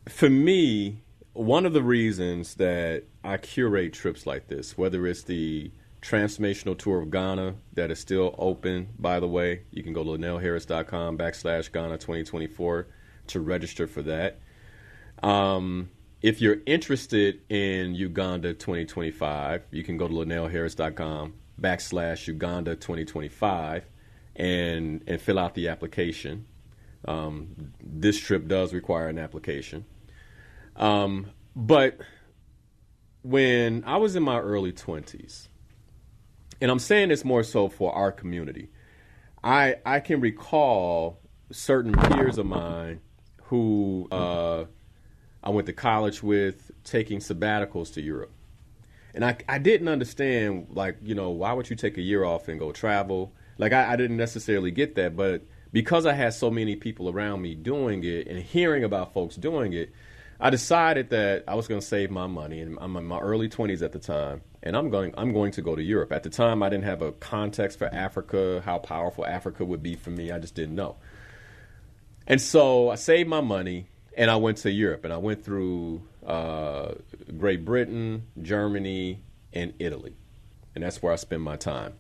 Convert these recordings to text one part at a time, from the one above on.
For me, one of the reasons that I curate trips like this, whether it's the transformational tour of Ghana that is still open, by the way, you can go to linnellharris.com/Ghana 2024 to register for that. If you're interested in Uganda 2025, you can go to linnellharris.com/Uganda 2025 and fill out the application. This trip does require an application. But when I was in my early 20s, and I'm saying this more so for our community, I can recall certain peers of mine who I went to college with taking sabbaticals to Europe. And I didn't understand, like, why would you take a year off and go travel? Like, I didn't necessarily get that. But because I had so many people around me doing it and hearing about folks doing it, I decided that I was going to save my money. And I'm in my early 20s at the time. And I'm going to go to Europe. At the time, I didn't have a context for Africa, how powerful Africa would be for me. I just didn't know. And so I saved my money. And I went to Europe, and I went through Great Britain, Germany, and Italy. And that's where I spend my time.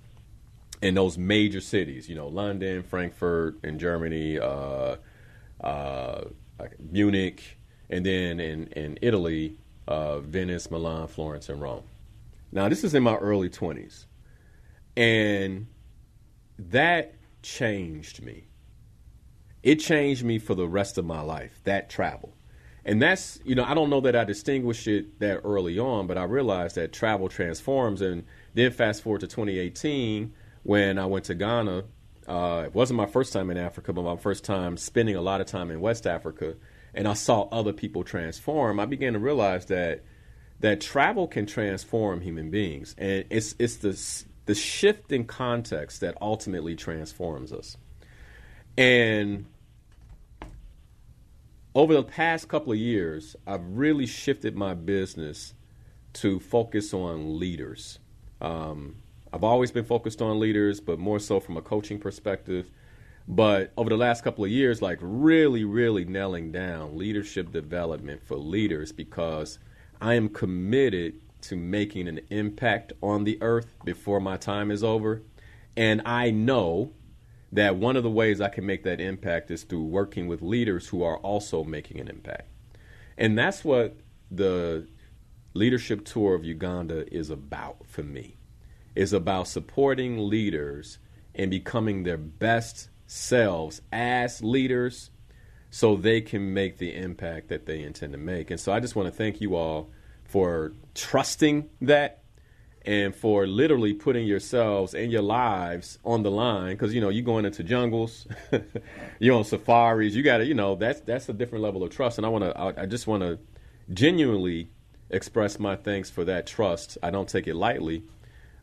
In those major cities, London, Frankfurt in Germany, Munich, and then in Italy, Venice, Milan, Florence, and Rome. Now, this is in my early 20s. And that changed me. It changed me for the rest of my life, that travel. And that's, I don't know that I distinguished it that early on, but I realized that travel transforms. And then fast forward to 2018, when I went to Ghana. It wasn't my first time in Africa, but my first time spending a lot of time in West Africa. And I saw other people transform. I began to realize that travel can transform human beings. And it's the shift in context that ultimately transforms us. And over the past couple of years, I've really shifted my business to focus on leaders. I've always been focused on leaders, but more so from a coaching perspective. But over the last couple of years, like really, really nailing down leadership development for leaders, because I am committed to making an impact on the earth before my time is over. And I know that one of the ways I can make that impact is through working with leaders who are also making an impact. And that's what the leadership tour of Uganda is about for me. It's about supporting leaders and becoming their best selves as leaders so they can make the impact that they intend to make. And so I just want to thank you all for trusting that, and for literally putting yourselves and your lives on the line, because, you're going into jungles, you're on safaris, you got to, that's a different level of trust. And I just want to genuinely express my thanks for that trust. I don't take it lightly,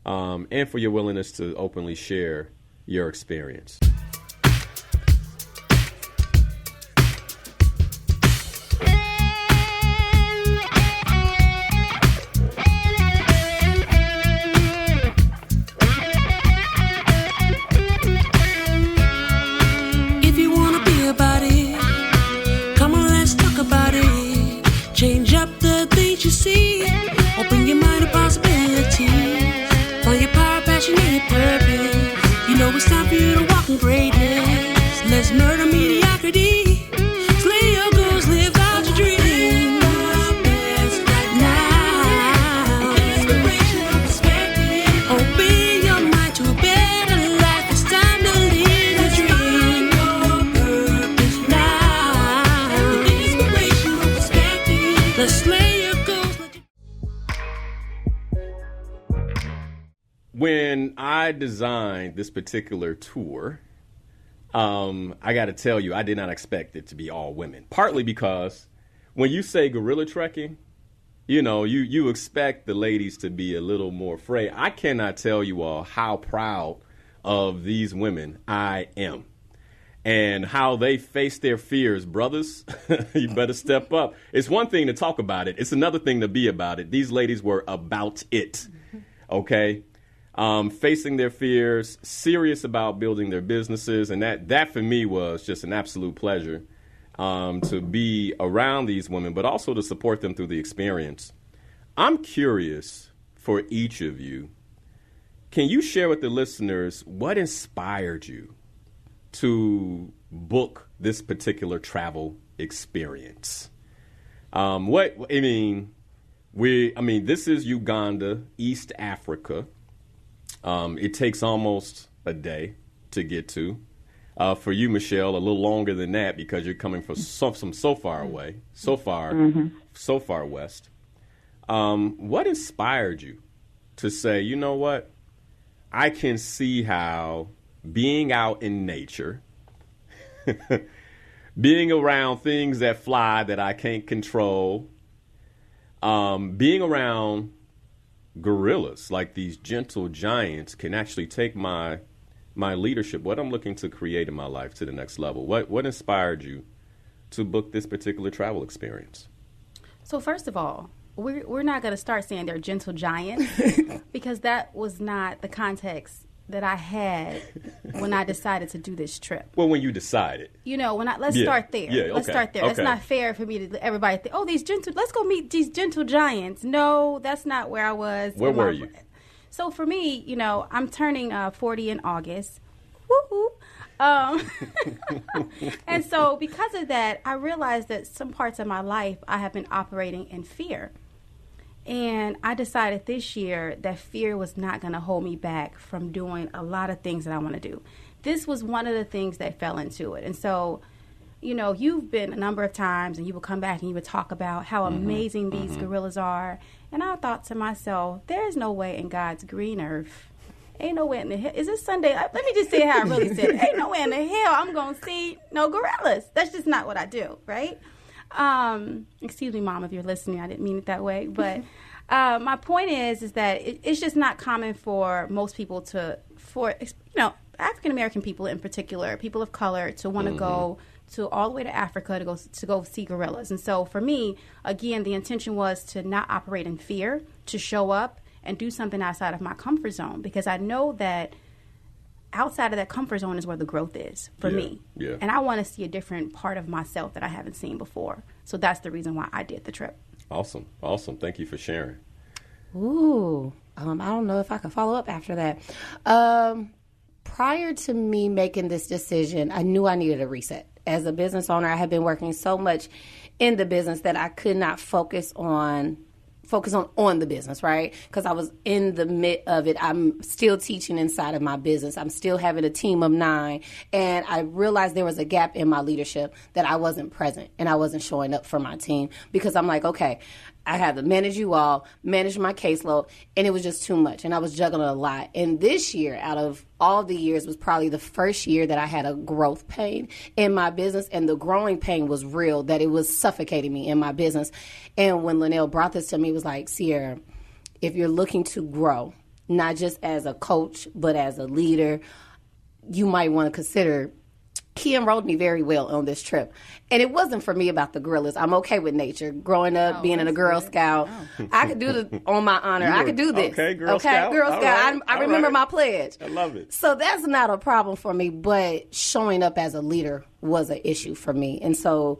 and for your willingness to openly share your experience. When I designed this particular tour, I got to tell you, I did not expect it to be all women. Partly because when you say gorilla trekking, you expect the ladies to be a little more afraid. I cannot tell you all how proud of these women I am and how they face their fears. Brothers, you better step up. It's one thing to talk about it. It's another thing to be about it. These ladies were about it, okay? Facing their fears, serious about building their businesses. And that for me was just an absolute pleasure. to be around these women, but also to support them through the experience. I'm curious for each of you. Can you share with the listeners what inspired you to book this particular travel experience? This is Uganda, East Africa. It takes almost a day to get to. For you, Michelle, a little longer than that because you're coming from so far away, so far west. What inspired you to say, you know what? I can see how being out in nature, being around things that fly that I can't control, being around gorillas like these gentle giants can actually take my leadership, what I'm looking to create in my life, to the next level. What inspired you to book this particular travel experience? So first of all, we're not going to start saying they're gentle giants because that was not the context that I had when I decided to do this trip. Well, when you decided, let's start there. Yeah, let's start there. It's not fair for me to everybody think, let's go meet these gentle giants. No, that's not where I was. Where were you? So for me, I'm turning 40 in August. Woo-hoo. And so because of that, I realized that some parts of my life I have been operating in fear. And I decided this year that fear was not going to hold me back from doing a lot of things that I want to do. This was one of the things that fell into it. And so, you've been a number of times and you would come back and you would talk about how amazing these gorillas are. And I thought to myself, there's no way in God's green earth. Ain't no way in the hell. Is this Sunday? Let me just say how I really said it. Ain't no way in the hell I'm going to see no gorillas. That's just not what I do, right? Excuse me, Mom, if you're listening. I didn't mean it that way. But my point is that it's just not common for most people African-American people in particular, people of color, to want to go to all the way to Africa to go see gorillas. And so for me, again, the intention was to not operate in fear, to show up and do something outside of my comfort zone, because I know that outside of that comfort zone is where the growth is for me. Yeah. And I want to see a different part of myself that I haven't seen before. So that's the reason why I did the trip. Awesome. Thank you for sharing. Ooh, I don't know if I can follow up after that. Prior to me making this decision, I knew I needed a reset. As a business owner, I had been working so much in the business that I could not focus on the business, right? Because I was in the mid of it. I'm still teaching inside of my business. I'm still having a team of 9. And I realized there was a gap in my leadership that I wasn't present and I wasn't showing up for my team, because I'm like, okay, I had to manage you all, manage my caseload, and it was just too much. And I was juggling a lot. And this year, out of all the years, was probably the first year that I had a growth pain in my business. And the growing pain was real, that it was suffocating me in my business. And when Linnell brought this to me, it was like, Sierra, if you're looking to grow, not just as a coach, but as a leader, you might want to consider. He enrolled me very well on this trip. And it wasn't for me about the gorillas. I'm okay with nature. Growing up, being in a Girl Scout, I could do the on my honor. I could do this. Okay, Girl Scout. Girl Scout. I remember my pledge. I love it. So that's not a problem for me, but showing up as a leader was an issue for me. And so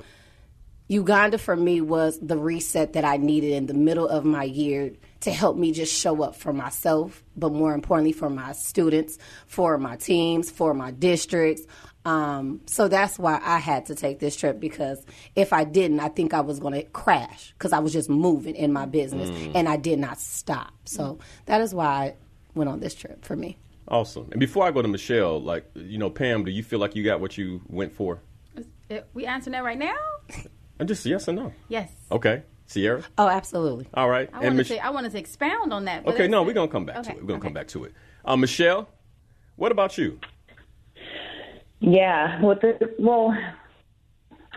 Uganda for me was the reset that I needed in the middle of my year to help me just show up for myself, but more importantly for my students, for my teams, for my districts. So that's why I had to take this trip, because if I didn't, I think I was going to crash, because I was just moving in my business and I did not stop. So that is why I went on this trip for me. Awesome. And before I go to Michelle, Pam, do you feel like you got what you went for? We answering that right now? Just yes or no? Yes. Okay. Sierra? Oh, absolutely. All right. I wanted to expound on that. Okay, no, we're going to come back to it. We're going to come back to it. Michelle, what about you? Yeah, well,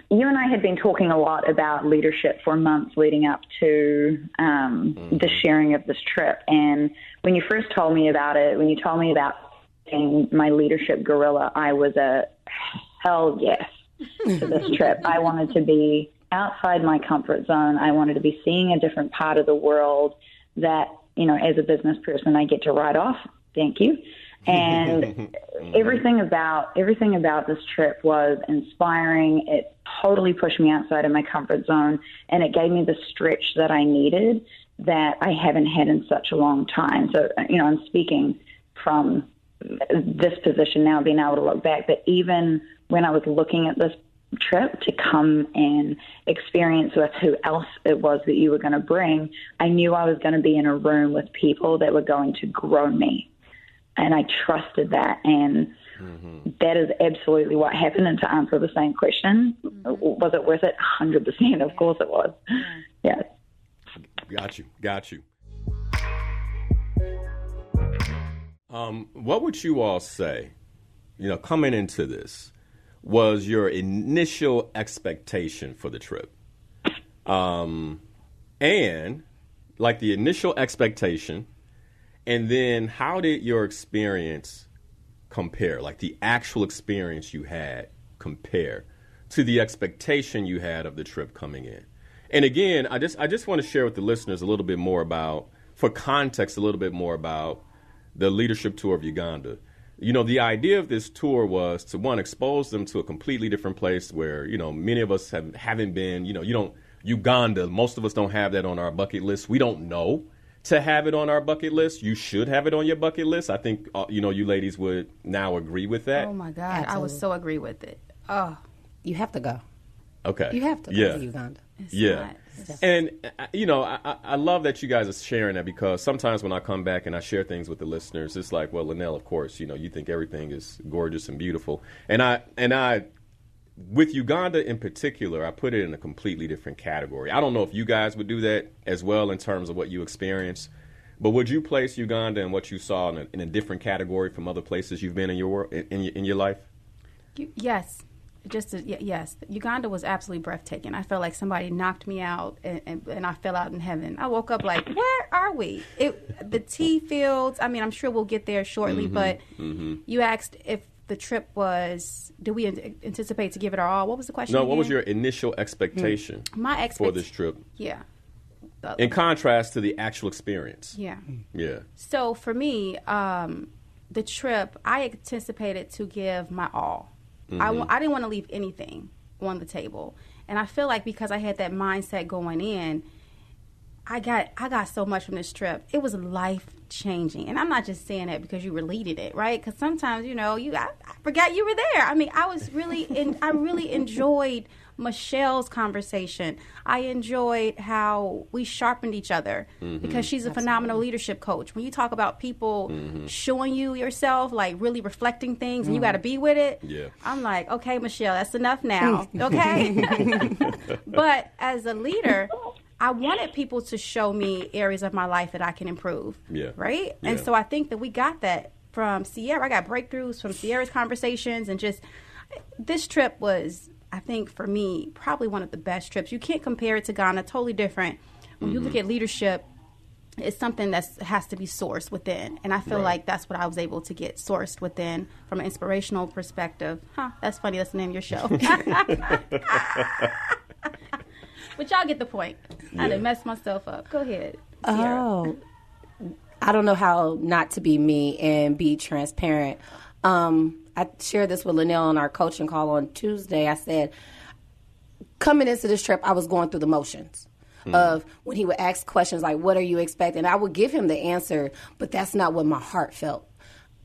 you and I had been talking a lot about leadership for months leading up to the sharing of this trip. And when you first told me about it, when you told me about being my leadership gorilla, I was a hell yes to this trip. I wanted to be outside my comfort zone. I wanted to be seeing a different part of the world that, as a business person, I get to write off. Thank you. And everything about this trip was inspiring. It totally pushed me outside of my comfort zone, and it gave me the stretch that I needed that I haven't had in such a long time. So, I'm speaking from this position now, being able to look back, but even when I was looking at this trip to come and experience with who else it was that you were going to bring, I knew I was going to be in a room with people that were going to grow me. And I trusted that. And that is absolutely what happened. And to answer the same question, was it worth it? 100%. Of course it was. Yeah. Got you. What would you all say, coming into this, was your initial expectation for the trip? And like the initial expectation, and then how did your experience compare, like the actual experience you had compare to the expectation you had of the trip coming in? And again, I just want to share with the listeners a little bit more about, for context, a little bit more about the leadership tour of Uganda. The idea of this tour was to, one, expose them to a completely different place where, many of us haven't been, Uganda, most of us don't have that on our bucket list. We don't know to have it on our bucket list. You should have it on your bucket list. I think, you ladies would now agree with that. Oh, my God. Absolutely. I would so agree with it. Oh. You have to go. Okay. You have to go to Uganda. And, I love that you guys are sharing that, because sometimes when I come back and I share things with the listeners, it's like, well, Linnell, of course, you think everything is gorgeous and beautiful. And I, with Uganda in particular, I put it in a completely different category. I don't know if you guys would do that as well in terms of what you experienced, but would you place Uganda and what you saw in a different category from other places you've been in your in your life? Yes. Yes, Uganda was absolutely breathtaking. I felt like somebody knocked me out, and I fell out in heaven. I woke up like, where are we? The tea fields, I'm sure we'll get there shortly, but you asked if the trip was, do we anticipate to give it our all? What was the question again? What was your initial expectation for this trip? Yeah. In contrast to the actual experience. Yeah. Yeah. So for me, the trip, I anticipated to give my all. I didn't want to leave anything on the table. And I feel like because I had that mindset going in, I got so much from this trip. It was life-changing. And I'm not just saying that because you related it, right? Because sometimes, I forgot you were there. I really enjoyed Michelle's conversation. I enjoyed how we sharpened each other because she's a phenomenal leadership coach. When you talk about people showing you yourself, like really reflecting things, and you got to be with it, I'm like, okay, Michelle, that's enough now, okay? But as a leader, I wanted people to show me areas of my life that I can improve, right? Yeah. And so I think that we got that from Sierra. I got breakthroughs from Sierra's conversations, and just this trip was, I think, for me, probably one of the best trips. You can't compare it to Ghana, totally different. When you look at leadership, it's something that has to be sourced within. And I feel like that's what I was able to get sourced within from an inspirational perspective. That's funny. That's the name of your show. But y'all get the point. I done messed myself up. Go ahead, Sierra. Oh, I don't know how not to be me and be transparent. I shared this with Linnell on our coaching call on Tuesday. I said, coming into this trip, I was going through the motions of when he would ask questions like, what are you expecting? I would give him the answer, but that's not what my heart felt.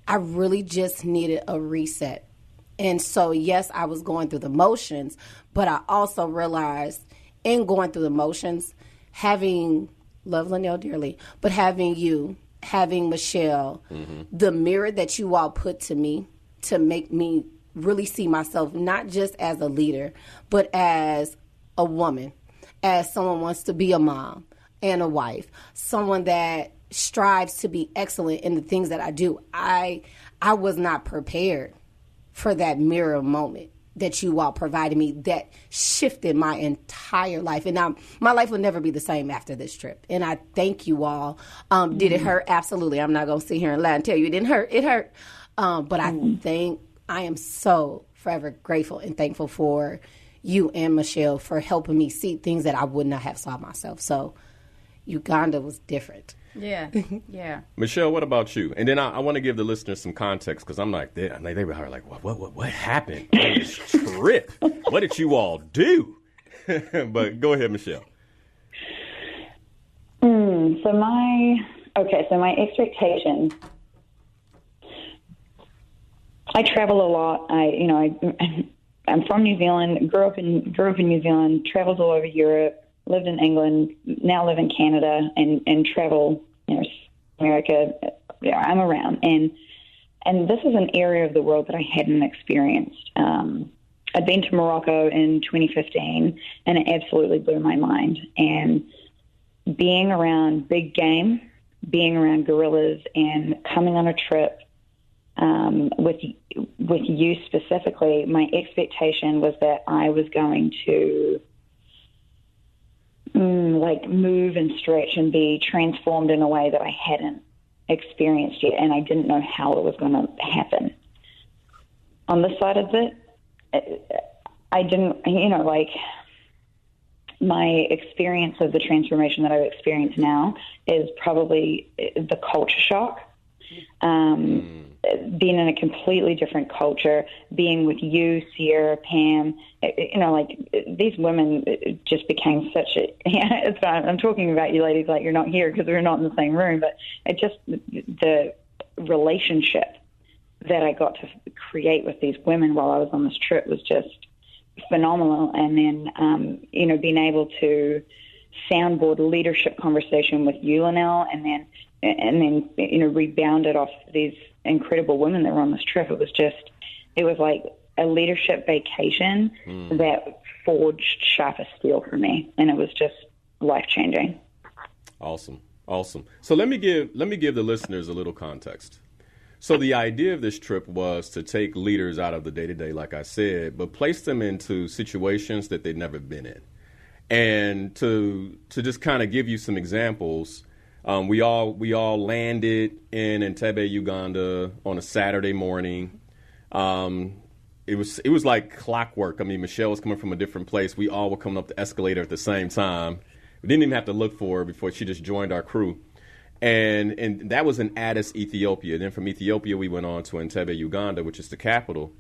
I really just needed a reset. And so, yes, I was going through the motions, but I also realized in going through the motions, love Linnell dearly, but having you, having Michelle, the mirror that you all put to me to make me really see myself not just as a leader, but as a woman, as someone who wants to be a mom and a wife, someone that strives to be excellent in the things that I do. I was not prepared for that mirror moment that you all provided me that shifted my entire life. And my life will never be the same after this trip. And I thank you all. Did it hurt? Absolutely. I'm not going to sit here and lie and tell you it didn't hurt. It hurt. But I am so forever grateful and thankful for you and Michelle for helping me see things that I would not have saw myself. So, Uganda was different. Yeah, yeah. Michelle, what about you? And then I want to give the listeners some context because I'm like, they were like, what happened on this trip? What did you all do? But go ahead, Michelle. So my expectation. I travel a lot. I'm from New Zealand. Grew up in New Zealand. Traveled all over Europe. Lived in England. Now live in Canada and travel. America. Yeah, I'm around and this is an area of the world that I hadn't experienced. I'd been to Morocco in 2015, and it absolutely blew my mind. And being around big game, being around gorillas, and coming on a trip with you specifically, my expectation was that I was going to move and stretch and be transformed in a way that I hadn't experienced yet, and I didn't know how it was going to happen. On this side of it, I didn't, my experience of the transformation that I've experienced now is probably the culture shock. Being in a completely different culture, being with you, Sierra, Pam, these women just became such a, it's fine. I'm talking about you ladies like you're not here because we're not in the same room, but the relationship that I got to create with these women while I was on this trip was just phenomenal. And then, being able to soundboard leadership conversation with you, Linnell, and then rebounded off these incredible women that were on this trip. It was like a leadership vacation that forged sharper steel for me, and it was just life-changing. Awesome. So let me give the listeners a little context. So the idea of this trip was to take leaders out of the day-to-day, like I said, but place them into situations that they'd never been in. And to just kind of give you some examples, we all landed in Entebbe, Uganda on a Saturday morning. It was like clockwork. I mean, Michelle was coming from a different place. We all were coming up the escalator at the same time. We didn't even have to look for her before she just joined our crew. And that was in Addis, Ethiopia. Then from Ethiopia, we went on to Entebbe, Uganda, which is the capital.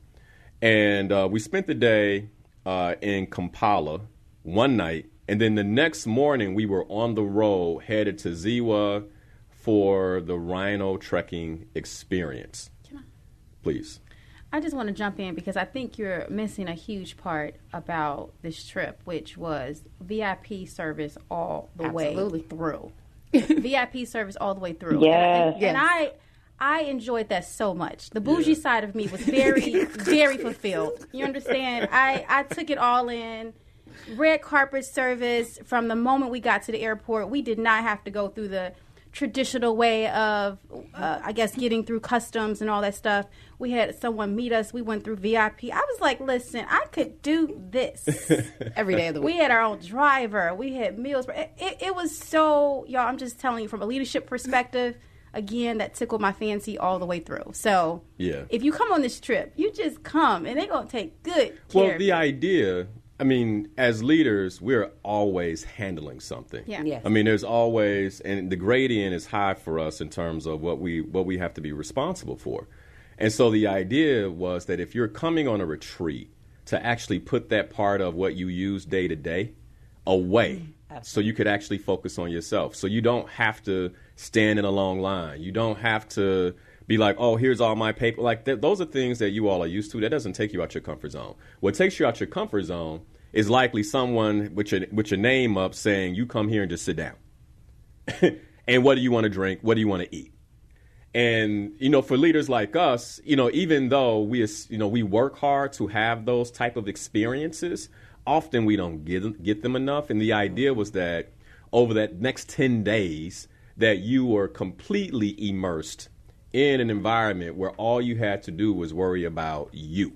And we spent the day in Kampala one night. And then the next morning, we were on the road headed to Ziwa for the rhino trekking experience. Please. I just want to jump in because I think you're missing a huge part about this trip, which was VIP service all the way through. VIP service all the way through. Yes. And I enjoyed that so much. The bougie side of me was very, very fulfilled. You understand? I took it all in. Red carpet service from the moment we got to the airport. We did not have to go through the traditional way of, getting through customs and all that stuff. We had someone meet us. We went through VIP. I was like, listen, I could do this. Every day of the week. We had our own driver. We had meals. It was so, y'all, I'm just telling you from a leadership perspective, again, that tickled my fancy all the way through. So if you come on this trip, you just come, and they're going to take good care Well, the idea... I mean, as leaders, we're always handling something. Yeah. Yes. I mean, there's always, and the gradient is high for us in terms of what we have to be responsible for. And so the idea was that if you're coming on a retreat, to actually put that part of what you use day to day away, so you could actually focus on yourself. So you don't have to stand in a long line. You don't have to be like, oh, here's all my paper. Like those are things that you all are used to. That doesn't take you out your comfort zone. What takes you out your comfort zone is likely someone with your name up saying, you come here and just sit down. And what do you want to drink? What do you want to eat? And, for leaders like us, even though we work hard to have those type of experiences, often we don't get them enough. And the idea was that over that next 10 days that you were completely immersed in an environment where all you had to do was worry about you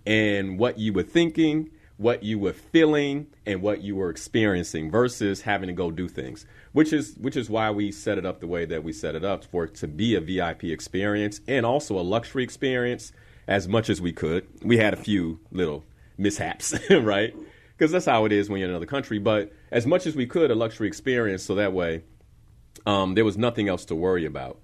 and what you were thinking, what you were feeling, and what you were experiencing versus having to go do things, which is why we set it up the way that we set it up, for it to be a VIP experience and also a luxury experience as much as we could. We had a few little mishaps, right? because that's how it is when you're in another country. But as much as we could, a luxury experience, so that way there was nothing else to worry about.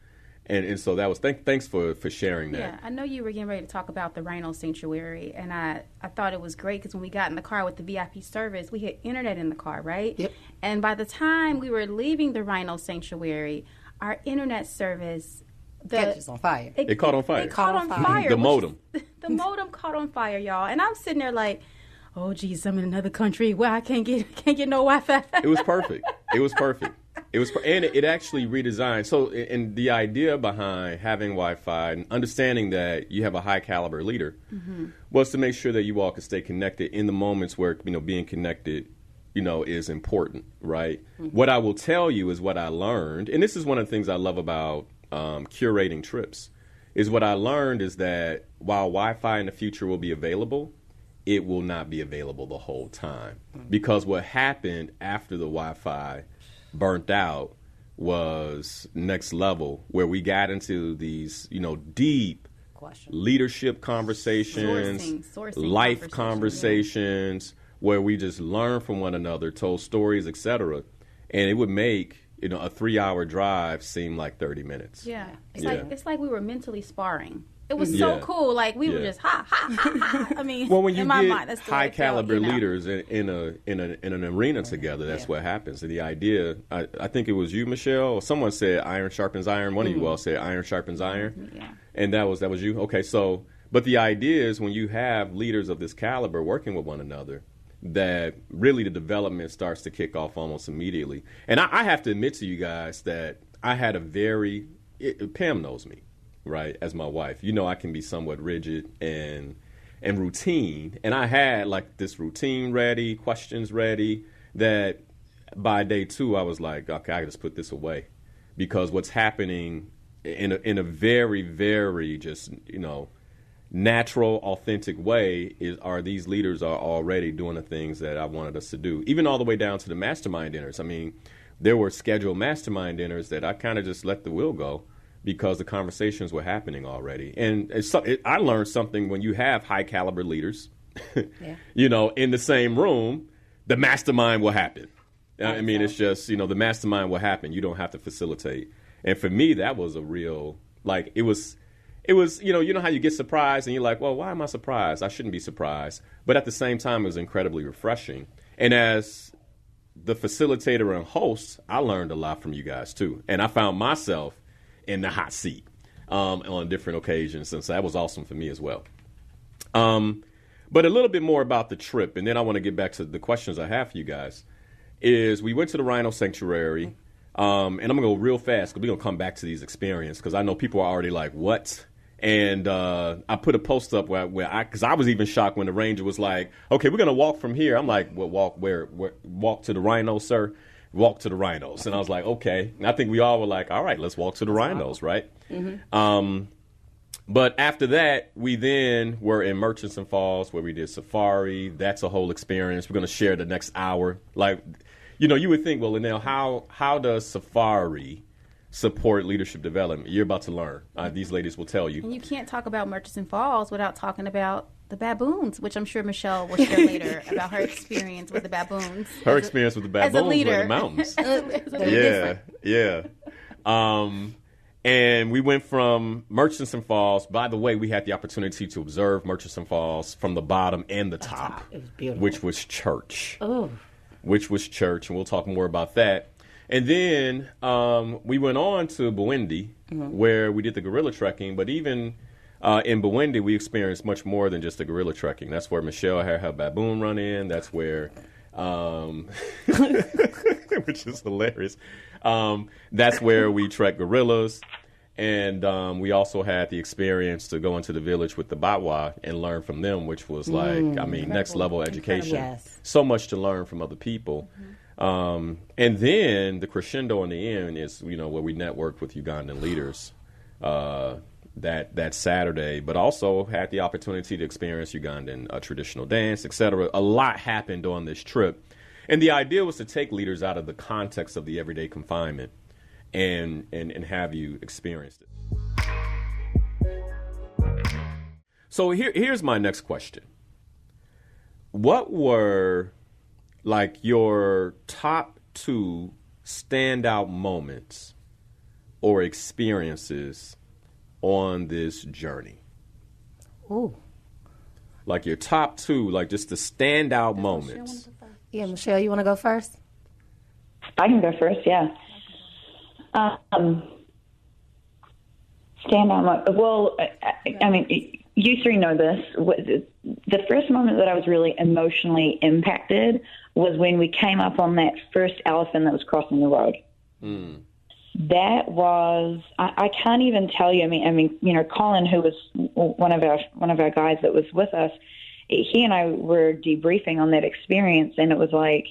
And so that was thanks for sharing that. Yeah, I know you were getting ready to talk about the Rhino Sanctuary, and I thought it was great because when we got in the car with the VIP service, we had internet in the car, right? Yep. And by the time we were leaving the Rhino Sanctuary, our internet service... Catches on fire. It caught on fire. It caught on fire. The modem. The modem caught on fire, y'all. And I'm sitting there like, oh, geez, I'm in another country where I can't get no Wi-Fi. It was perfect. And it actually redesigned. So, and the idea behind having Wi-Fi and understanding that you have a high caliber leader was to make sure that you all could stay connected in the moments where, being connected, is important, right? What I will tell you is what I learned, and this is one of the things I love about curating trips, is what I learned is that while Wi-Fi in the future will be available, it will not be available the whole time. Because what happened after the Wi-Fi burnt out was next level, where we got into these, deep leadership conversations, sourcing life conversations, where we just learn from one another, told stories, etc. And it would make, a 3-hour drive seem like 30 minutes. Yeah. It's like we were mentally sparring. It was so cool. Like we were just ha ha ha ha. I mean, well, when you in my get mind, that's the high way it felt, caliber leaders in an arena together, that's what happens. And the idea, I think it was you, Michelle, or someone said iron sharpens iron. One of you all said iron sharpens iron. Yeah. And that was you. Okay, so but the idea is when you have leaders of this caliber working with one another, that really the development starts to kick off almost immediately. And I have to admit to you guys that I had Pam knows me, right, as my wife. I can be somewhat rigid and routine. And I had like this routine ready, questions ready, that by day 2 I was like, okay, I can just put this away. Because what's happening in a very, very just, natural, authentic way are these leaders are already doing the things that I wanted us to do, even all the way down to the mastermind dinners. I mean, there were scheduled mastermind dinners that I kind of just let the wheel go because the conversations were happening already. And I learned something when you have high caliber leaders, in the same room, the mastermind will happen. I mean, it's just, the mastermind will happen. You don't have to facilitate. And for me, that was a real, it was, how you get surprised and you're like, well, why am I surprised? I shouldn't be surprised. But at the same time, it was incredibly refreshing. And as the facilitator and host, I learned a lot from you guys too. And I found myself in the hot seat on different occasions. And so that was awesome for me as well. But a little bit more about the trip, and then I want to get back to the questions I have for you guys, is we went to the Rhino Sanctuary. And I'm going to go real fast because we're going to come back to these experiences because I know people are already like, what? And I put a post up because I was even shocked when the ranger was like, okay, we're going to walk from here. I'm like, well, walk where? Walk to the rhinos, sir. Walk to the rhinos. And I was like, okay. And I think we all were like, all right, let's walk to the rhinos, right? Mm-hmm. But after that, we then were in Murchison Falls where we did safari. That's a whole experience. We're going to share the next hour. You would think, well, Linnell, how does safari support leadership development? You're about to learn. These ladies will tell you. And you can't talk about Murchison Falls without talking about the baboons, which I'm sure Michelle will share later about her experience with the baboons. Her experience with the baboons were in the mountains. Yeah. And we went from Murchison Falls. By the way, we had the opportunity to observe Murchison Falls from the bottom and the top. It was beautiful. Which was church. Oh. Which was church, and we'll talk more about that. And then we went on to Burundi, where we did the gorilla trekking. But even in Burundi, we experienced much more than just the gorilla trekking. That's where Michelle had her baboon run in. That's where, which is hilarious. That's where we trekked gorillas. And we also had the experience to go into the village with the Batwa and learn from them, which was next level education. Yes. So much to learn from other people. And then the crescendo in the end is, where we networked with Ugandan leaders that Saturday, but also had the opportunity to experience Ugandan traditional dance, etc. A lot happened on this trip. And the idea was to take leaders out of the context of the everyday confinement and have you experienced it. So here's my next question. What were like your top two standout moments or experiences on this journey. Ooh. Like your top two, like just the standout moments. Yeah, Michelle, you want to go first? I can go first, yeah. Standout moment. Well, I mean, you three know this. The first moment that I was really emotionally impacted was when we came up on that first elephant that was crossing the road. Mm. That was, I can't even tell you. I mean, you know, Colin, who was one of our guys that was with us, he and I were debriefing on that experience, and it was like,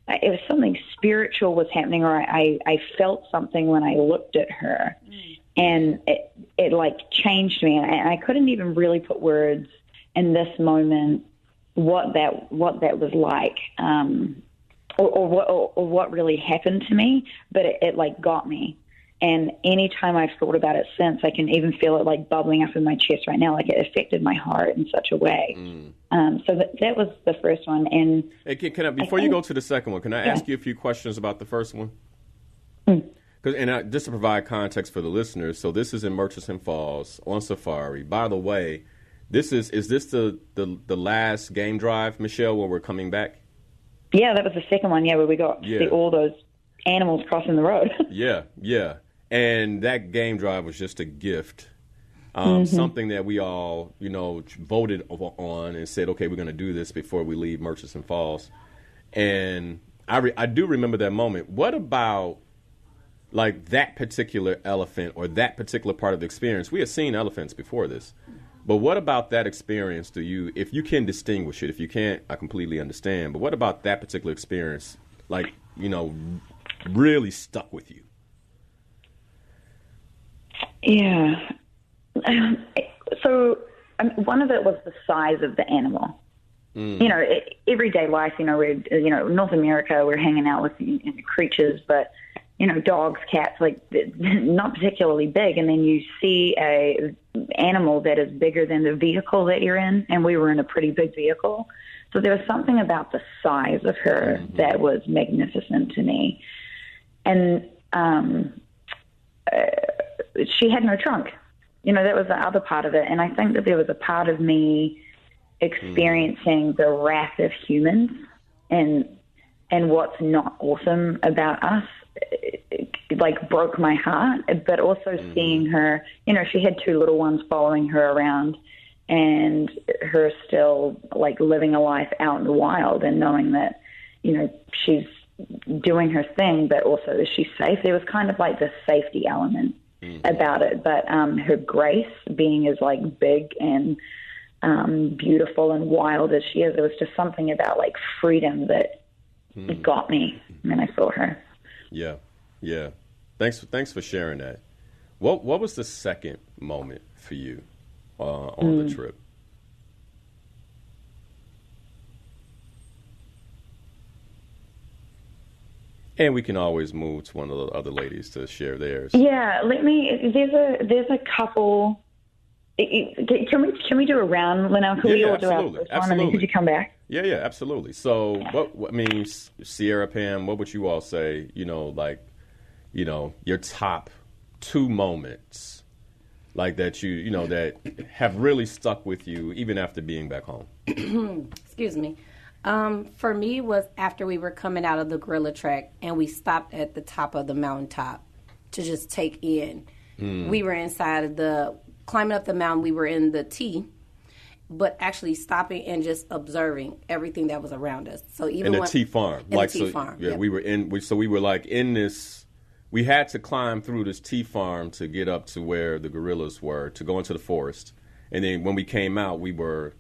it was something spiritual was happening, or I felt something when I looked at her, and it like changed me, and I couldn't even really put words in this moment what that was like. Or what really happened to me, but it like got me. And anytime I've thought about it since, I can even feel it like bubbling up in my chest right now, like it affected my heart in such a way. So that was the first one. And hey, can I, before you go to the second one, can I ask you a few questions about the first one? Just to provide context for the listeners, so this is in Murchison Falls on safari. By the way, is this the last game drive, Michelle, where we're coming back? Yeah, that was the second one, where we got to see all those animals crossing the road. Yeah. And that game drive was just a gift. Something that we all, voted on and said, okay, we're going to do this before we leave Murchison Falls. And I do remember that moment. What about, like, that particular elephant or that particular part of the experience? We had seen elephants before this. But what about that experience do you, if you can distinguish it, if you can't, I completely understand. But what about that particular experience, like, really stuck with you? Yeah. So one of it was the size of the animal. Everyday life, we're, North America, we're hanging out with creatures, but, dogs, cats, like not particularly big. And then you see a animal that is bigger than the vehicle that you're in. And we were in a pretty big vehicle. So there was something about the size of her that was magnificent to me. And she had no trunk. That was the other part of it. And I think that there was a part of me experiencing the wrath of humans and what's not awesome about us. It like broke my heart, but also seeing her, she had two little ones following her around and her still like living a life out in the wild and knowing that, she's doing her thing, but also is she safe? There was kind of like the safety element about it, but her grace being as like big and beautiful and wild as she is, there was just something about like freedom that got me when I saw her. Yeah. Thanks for sharing that. What was the second moment for you on the trip? And we can always move to one of the other ladies to share theirs. Yeah, there's a couple. Can we do a round, Linnell? Can we all do our first one, and then could you come back? Yeah, absolutely. So, Sierra, Pam, what would you all say, your top two moments, like that that have really stuck with you even after being back home? Excuse me. For me was after we were coming out of the gorilla trek and we stopped at the top of the mountaintop to just take in. We were inside of climbing up the mountain, we were in the T, but actually stopping and just observing everything that was around us. So even in the T farm, farm. Yeah, yep. We were like in this. We had to climb through this T farm to get up to where the gorillas were to go into the forest, and then when we came out, we were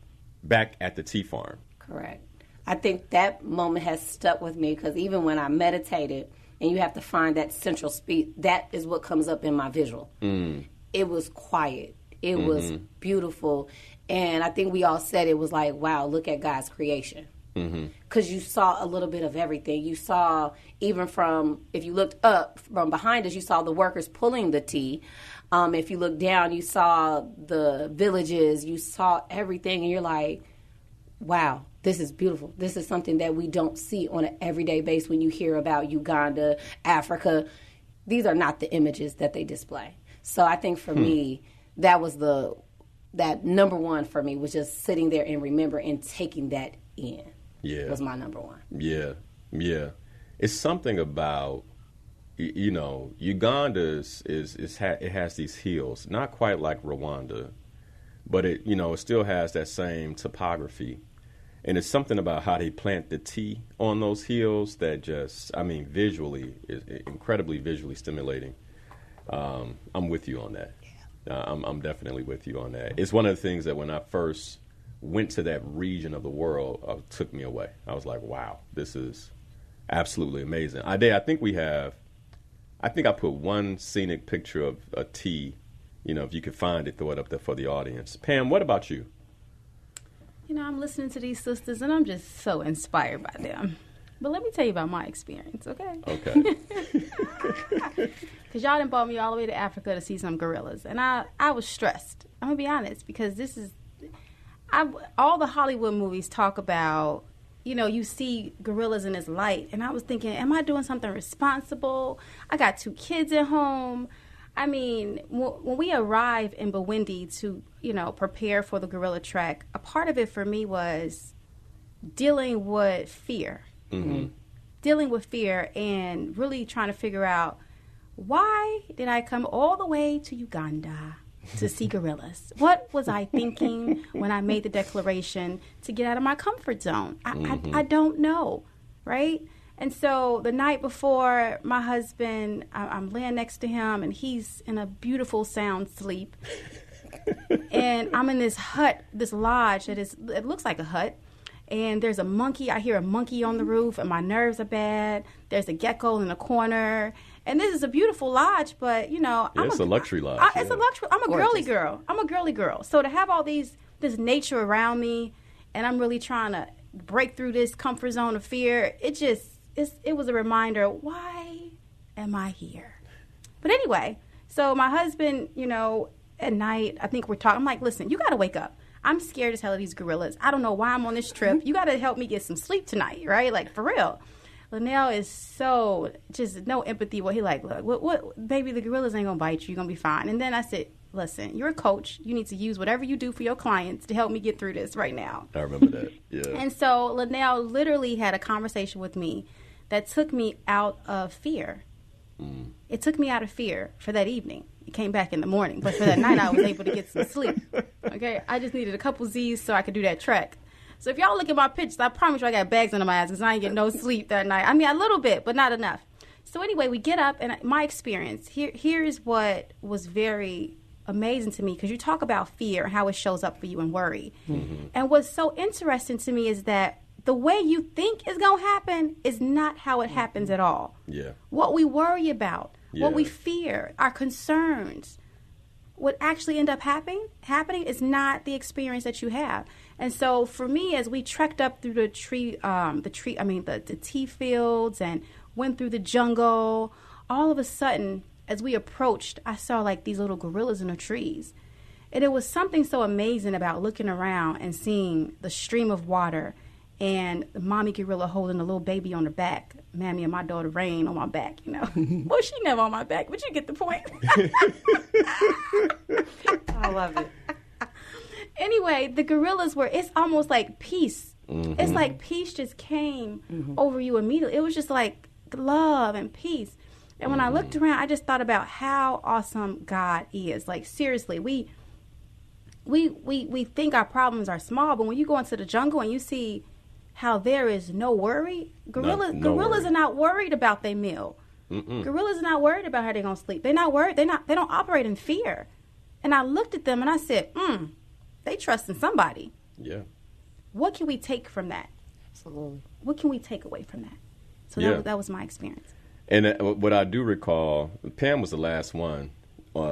back at the T farm. Correct. I think that moment has stuck with me because even when I meditated, and you have to find that central speed, that is what comes up in my visual. It was quiet. It was beautiful. And I think we all said it was like, wow, look at God's creation. Because you saw a little bit of everything. You saw, even from, if you looked up from behind us, you saw the workers pulling the T. If you looked down, you saw the villages. You saw everything. And you're like, wow, this is beautiful. This is something that we don't see on an everyday basis when you hear about Uganda, Africa. These are not the images that they display. So I think for me, that was that number one for me was just sitting there and remember and taking that in. Yeah. Was my number one. Yeah. Yeah. It's something about, Uganda it has these hills, not quite like Rwanda, but it still has that same topography. And it's something about how they plant the tea on those hills that just, visually, is incredibly visually stimulating. I'm with you on that. Yeah. I'm definitely with you on that. It's one of the things that when I first went to that region of the world, took me away. I was like, wow, this is absolutely amazing. I think I put one scenic picture of a tea. If you could find it, throw it up there for the audience. Pam, what about you? I'm listening to these sisters, and I'm just so inspired by them. But let me tell you about my experience, okay? Okay. Because y'all done brought me all the way to Africa to see some gorillas. And I was stressed. I'm going to be honest, because all the Hollywood movies talk about, you see gorillas in this light. And I was thinking, am I doing something responsible? I got 2 kids at home. When we arrived in Burundi to, prepare for the gorilla trek, a part of it for me was dealing with fear. Mm-hmm. Dealing with fear and really trying to figure out, why did I come all the way to Uganda to see gorillas? What was I thinking when I made the declaration to get out of my comfort zone? I don't know, right? And so the night before, my husband, I'm laying next to him, and he's in a beautiful sound sleep. And I'm in this hut, this lodge it looks like a hut. And there's a monkey. I hear a monkey on the roof, and my nerves are bad. There's a gecko in the corner. And this is a beautiful lodge, but, it's a luxury lodge. It's a luxury. I'm a girly girl. So to have all this nature around me, and I'm really trying to break through this comfort zone of fear, it was a reminder, why am I here? But anyway, so my husband, at night, I think we're talking. I'm like, listen, you got to wake up. I'm scared as hell of these gorillas. I don't know why I'm on this trip. You got to help me get some sleep tonight, right? Like, for real. Linnell is so just no empathy. He like, look, what, baby, the gorillas ain't going to bite you. You're going to be fine. And then I said, listen, you're a coach. You need to use whatever you do for your clients to help me get through this right now. I remember that, yeah. And so Linnell literally had a conversation with me that took me out of fear. Mm. It took me out of fear for that evening. It came back in the morning. But for that night, I was able to get some sleep. Okay? I just needed a couple Z's so I could do that trek. So if y'all look at my pictures, I promise you I got bags under my eyes because I ain't get no sleep that night. A little bit, but not enough. So anyway, we get up, and my experience, here is what was very amazing to me, because you talk about fear and how it shows up for you and worry. Mm-hmm. And what's so interesting to me is that the way you think is going to happen is not how it happens at all. Yeah. What we worry about, Yeah. what we fear, our concerns, what actually end up happening is not the experience that you have. And so for me, as we trekked up through the tea fields and went through the jungle, all of a sudden, as we approached, I saw like these little gorillas in the trees. And it was something so amazing about looking around and seeing the stream of water and the mommy gorilla holding a little baby on her back. Mammy and my daughter Rain on my back, Well, she never on my back, but you get the point. I love it. Anyway, the gorillas it's almost like peace. Mm-hmm. It's like peace just came over you immediately. It was just like love and peace. And when I looked around, I just thought about how awesome God is. Like, seriously, we think our problems are small, but when you go into the jungle and you see how there is no worry, gorillas are not worried about their meal. Mm-mm. Gorillas are not worried about how they're going to sleep. They're not worried. They don't operate in fear. And I looked at them and I said, they trust in somebody. Yeah. What can we take from that? Absolutely. What can we take away from that? So that was my experience. And what I do recall, Pam was the last one,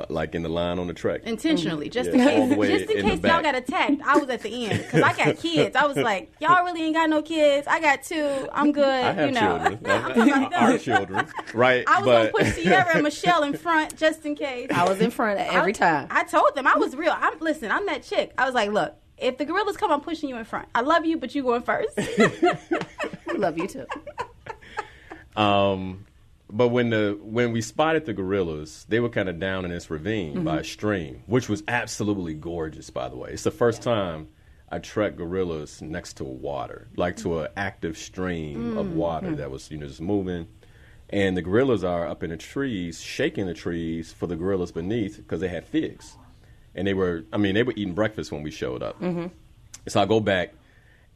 like in the line on the trek. Intentionally, just Yeah, all in the way case, in the y'all back. got attacked. I was at the end because I got kids. I was like, y'all really ain't got no kids. I got 2. I'm good. I have children. Our children, right? I was gonna put Sierra and Michelle in front just in case. I was in front every time. I told them I was real. I'm that chick. I was like, look, if the gorillas come, I'm pushing you in front. I love you, but you going first. We love you too. But when we spotted the gorillas, they were kind of down in this ravine by a stream, which was absolutely gorgeous, by the way. It's the first time I tracked gorillas next to water, like to an active stream of water that was, just moving. And the gorillas are up in the trees, shaking the trees for the gorillas beneath because they had figs. And they were eating breakfast when we showed up. So I go back,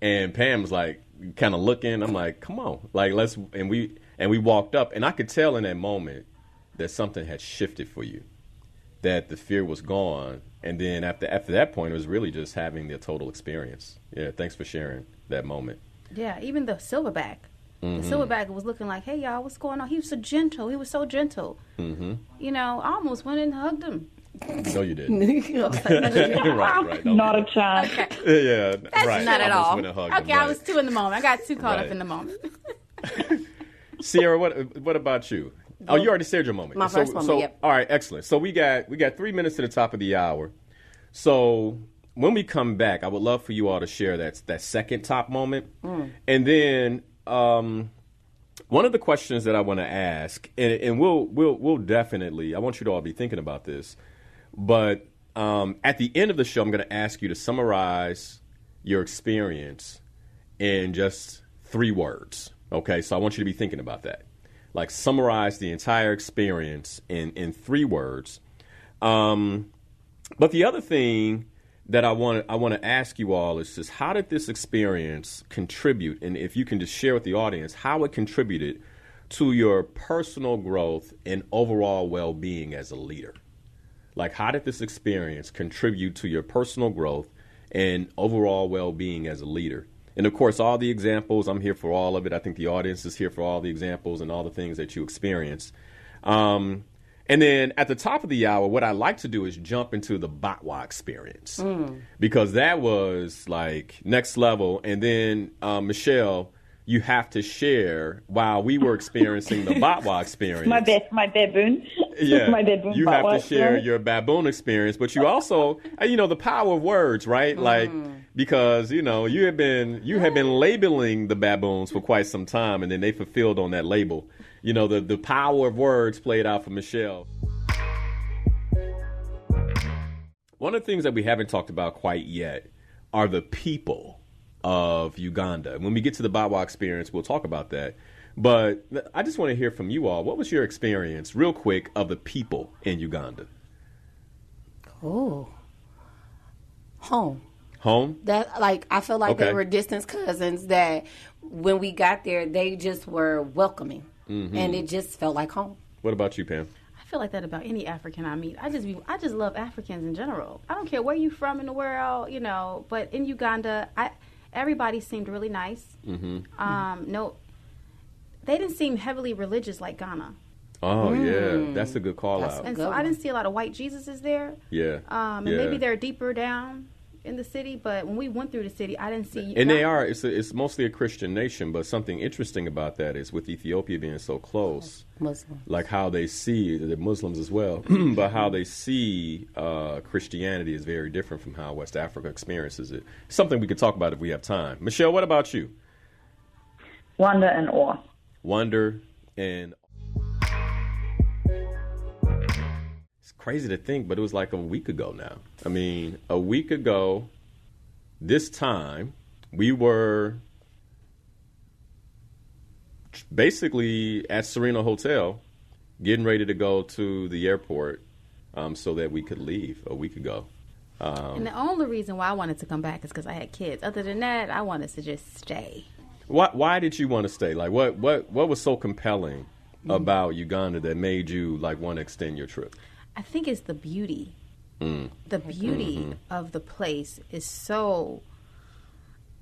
and Pam's like kind of looking. I'm like, come on, like let's. And we walked up, and I could tell in that moment that something had shifted for you, that the fear was gone. And then after that point, it was really just having the total experience. Yeah, thanks for sharing that moment. Yeah, even the silverback. The silverback was looking like, hey, y'all, what's going on? He was so gentle. He was so gentle. I almost went and hugged him. No, you didn't. right. Not a chance. Okay. Yeah, That's right. not at all. Okay, I was too in the moment. I got too caught up in the moment. Sierra, what about you? Oh, you already shared your moment. My first moment, yep. All right, excellent. So we got 3 minutes to the top of the hour. So when we come back, I would love for you all to share that second top moment. And then one of the questions that I want to ask, and we'll definitely, I want you to all be thinking about this, but at the end of the show, I'm going to ask you to summarize your experience in just 3 words. Okay, so I want you to be thinking about that. Like summarize the entire experience in 3 words. But the other thing that I want to ask you all is just how did this experience contribute, and if you can just share with the audience how it contributed to your personal growth and overall well-being as a leader. Like how did this experience contribute to your personal growth and overall well-being as a leader? And of course, all the examples, I'm here for all of it. I think the audience is here for all the examples and all the things that you experience. And then at the top of the hour, what I like to do is jump into the Batwa experience because that was like next level. And then, Michelle, you have to share while we were experiencing the Batwa experience. My baboon. Yeah, my baboon. You Batwa have to share experience. your baboon experience, but you also, the power of words, right? Like because you have been labeling the baboons for quite some time, and then they fulfilled on that label. The power of words played out for Michelle. One of the things that we haven't talked about quite yet are the people of Uganda. When we get to the Batwa experience, we'll talk about that. But I just want to hear from you all. What was your experience, real quick, of the people in Uganda? Oh, home. Home? That I feel like Okay. they were distant cousins that when we got there, they just were welcoming. And it just felt like home. What about you, Pam? I feel like that about any African I meet. I just love Africans in general. I don't care where you're from in the world, but in Uganda, everybody seemed really nice. No, they didn't seem heavily religious like Ghana. Oh, yeah. That's a good call out. And so I didn't see a lot of white Jesuses there. Yeah. And maybe they're deeper down in the city, but when we went through the city, I didn't see. And they are. It's mostly a Christian nation, but something interesting about that is with Ethiopia being so close, Muslims. like how they see the Muslims as well, but how they see Christianity is very different from how West Africa experiences it. Something we could talk about if we have time. Michelle, what about you? Wonder and awe. Wonder and it's crazy to think, but it was like a week ago now. I mean, a week ago, this time, we were basically at Serena Hotel getting ready to go to the airport so that we could leave a week ago. And the only reason why I wanted to come back is because I had kids. Other than that, I wanted to just stay. Why did you want to stay? Like, what was so compelling about Uganda that made you want to extend your trip? I think it's the beauty. The beauty of the place is so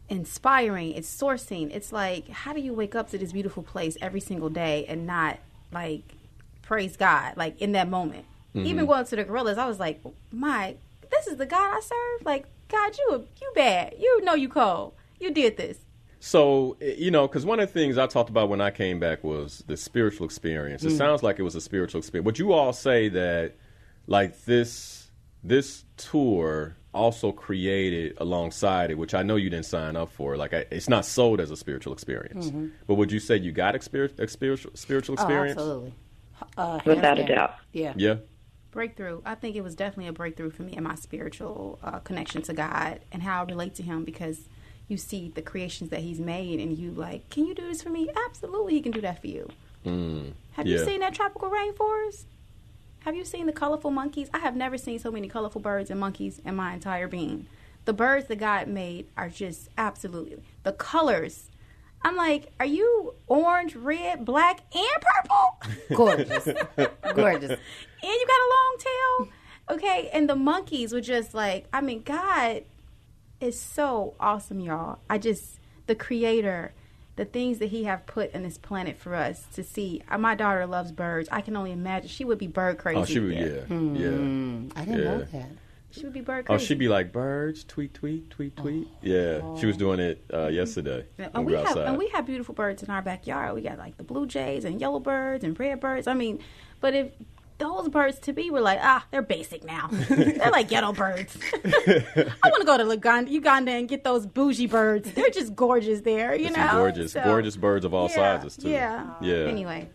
inspiring. It's sourcing. It's like, how do you wake up to this beautiful place every single day and not praise God in that moment? Even going to the gorillas, I was like, this is the God I serve. Like, God, you bad. You know you cold. You did this. So, because one of the things I talked about when I came back was the spiritual experience. It sounds like it was a spiritual experience. Would you all say that, this this tour also created alongside it, which I know you didn't sign up for. Like, it's not sold as a spiritual experience. Mm-hmm. But would you say you got spiritual experience? Oh, absolutely. Without a doubt. Yeah. Yeah. Breakthrough. I think it was definitely a breakthrough for me in my spiritual connection to God and how I relate to him, because you see the creations that he's made and you like, can you do this for me? Absolutely, he can do that for you. Have you seen that tropical rainforest? Have you seen the colorful monkeys? I have never seen so many colorful birds and monkeys in my entire being. The birds that God made are just absolutely, the colors. I'm like, are you orange, red, black, and purple? Gorgeous. Gorgeous. And you got a long tail. Okay, and the monkeys were just like, I mean, God is so awesome, y'all. The creator, the things that he have put in this planet for us to see. My daughter loves birds. I can only imagine. She would be bird crazy. Oh, she would, yeah. I didn't know that. She would be bird crazy. Oh, she'd be like, birds, tweet, tweet, tweet, tweet. Yeah, she was doing it yesterday. And we have beautiful birds in our backyard. We got like the blue jays and yellow birds and red birds. I mean, but if those birds to me were like, they're basic now. They're like ghetto birds. I want to go to Uganda and get those bougie birds. They're just gorgeous there, you know. Gorgeous birds of all sizes too. Yeah. Anyway.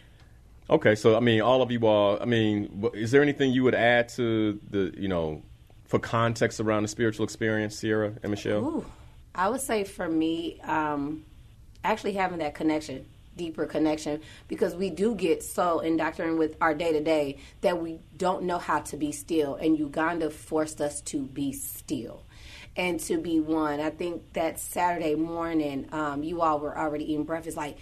Okay, so I mean, all of you all. I mean, is there anything you would add to for context around the spiritual experience, Sierra and Michelle? Ooh, I would say for me, actually having that connection. Deeper connection, because we do get so indoctrinated with our day-to-day that we don't know how to be still, and Uganda forced us to be still and to be one. I think that Saturday morning, you all were already eating breakfast. Like,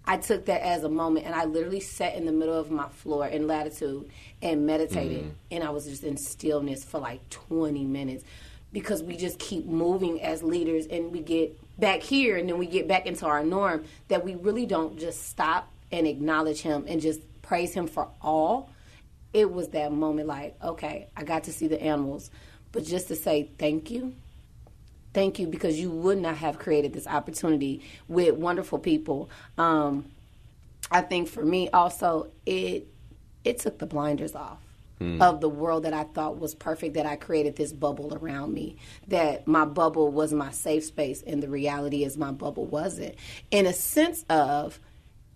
I took that as a moment, and I literally sat in the middle of my floor in latitude and meditated, and I was just in stillness for like 20 minutes, because we just keep moving as leaders, and we get back here and then we get back into our norm, that we really don't just stop and acknowledge him and just praise him for all. It was that moment like, okay, I got to see the animals, but just to say thank you, because you would not have created this opportunity with wonderful people. I think for me also, it took the blinders off of the world that I thought was perfect, that I created this bubble around me, that my bubble was my safe space, and the reality is my bubble wasn't. In a sense of,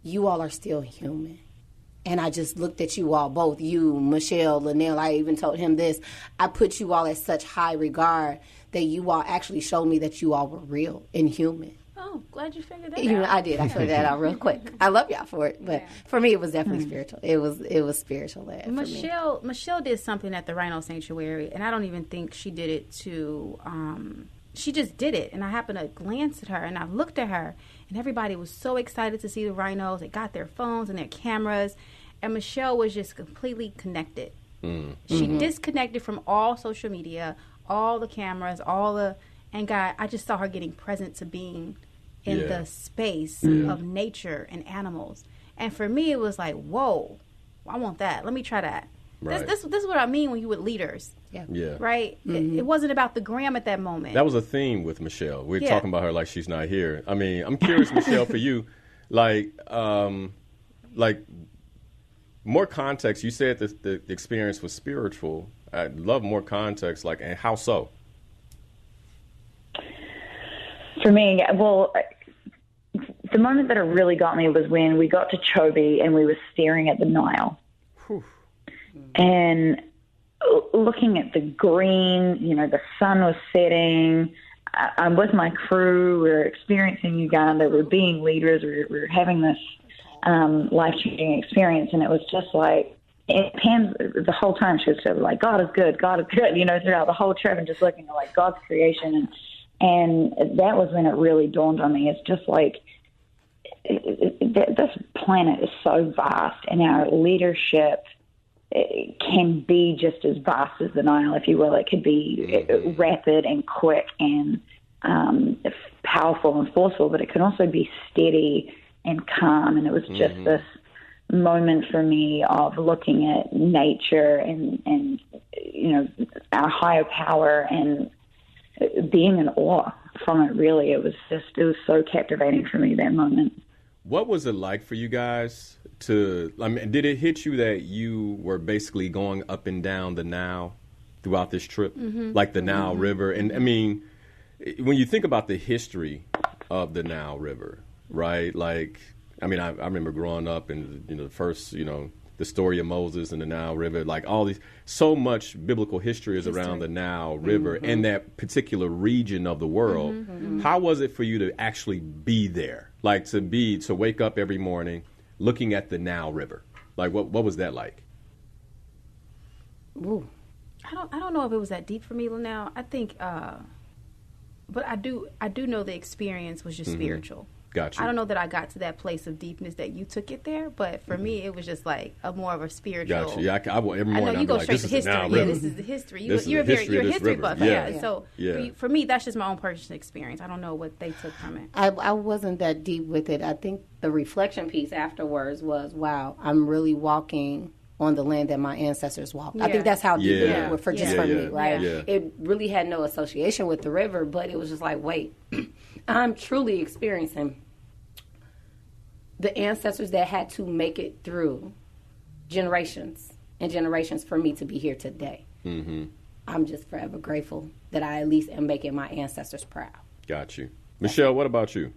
you all are still human. And I just looked at you all, both you, Michelle, Linnell, I even told him this, I put you all at such high regard that you all actually showed me that you all were real and human. Oh, glad you figured that out. I did. I figured that out real quick. I love y'all for it, but for me, it was definitely spiritual. It was spiritual. Michelle did something at the Rhino Sanctuary, and I don't even think she did it to. She just did it, and I happened to glance at her, and I looked at her, and everybody was so excited to see the rhinos. They got their phones and their cameras, and Michelle was just completely connected. She disconnected from all social media, all the cameras, and God, I just saw her getting present to being in the space of nature and animals. And for me, it was like, whoa, I want that. Let me try that. Right. This is what I mean when you with leaders. Yeah. Right? It wasn't about the gram at that moment. That was a theme with Michelle. We're talking about her like she's not here. I mean, I'm curious, Michelle, for you, like more context. You said the experience was spiritual. I'd love more context, and how so? For me, well, the moment that it really got me was when we got to Chobe and we were staring at the Nile. Whew. And looking at the green, the sun was setting. I'm with my crew. We're experiencing Uganda. We're being leaders. We're having this life-changing experience. And it was just like, Pam, the whole time she was sort of like, God is good, throughout the whole trip, and just looking at like God's creation. And that was when it really dawned on me. It's just like, this planet is so vast, and our leadership can be just as vast as the Nile, if you will. It could be rapid and quick and powerful and forceful, but it can also be steady and calm. And it was just this moment for me of looking at nature and our higher power and being in awe from it. Really, it was so captivating for me, that moment. What was it like for you guys did it hit you that you were basically going up and down the Nile throughout this trip, like the Nile River. And I mean, when you think about the history of the Nile River, right? Like, I mean, I remember growing up and, the first, the story of Moses and the Nile River, like all these, so much biblical history is around the Nile River and that particular region of the world. How was it for you to actually be there? Like to wake up every morning looking at the Nile River? Like what was that like? Ooh. I don't know if it was that deep for me, Linnell. I think, but I do know the experience was just spiritual. Gotcha. I don't know that I got to that place of deepness that you took it there, but for me, it was just like a more of a spiritual. Gotcha. Yeah, every morning I know you go like, straight to history. Yeah, this is the history. You're a history buff. Yeah. So for me, that's just my own personal experience. I don't know what they took from it. I wasn't that deep with it. I think the reflection piece afterwards was, wow, I'm really walking on the land that my ancestors walked. I think that's how deep it was for me, right? Yeah. It really had no association with the river, but it was just like, wait, I'm truly experiencing the ancestors that had to make it through generations and generations for me to be here today. I'm just forever grateful that I at least am making my ancestors proud. Got you. Michelle, what about you?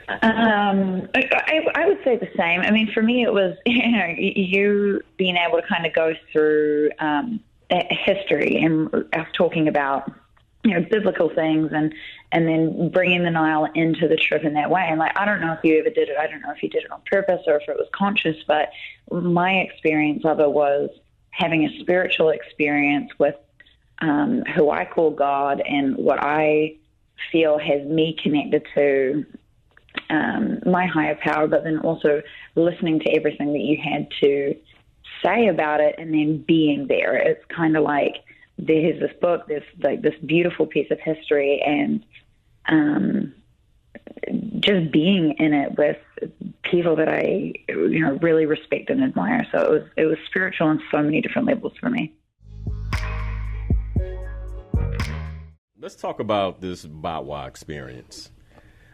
I would say the same. I mean, for me, it was, you being able to kind of go through history and us talking about, biblical things and then bringing the Nile into the trip in that way. And, I don't know if you ever did it. I don't know if you did it on purpose or if it was conscious, but my experience of it was having a spiritual experience with who I call God and what I feel has me connected to my higher power, but then also listening to everything that you had to say about it and then being there. It's kind of like there's this book, there's like this beautiful piece of history, and just being in it with people that I really respect and admire. So it was spiritual on so many different levels for me. Let's talk about this Batwa experience.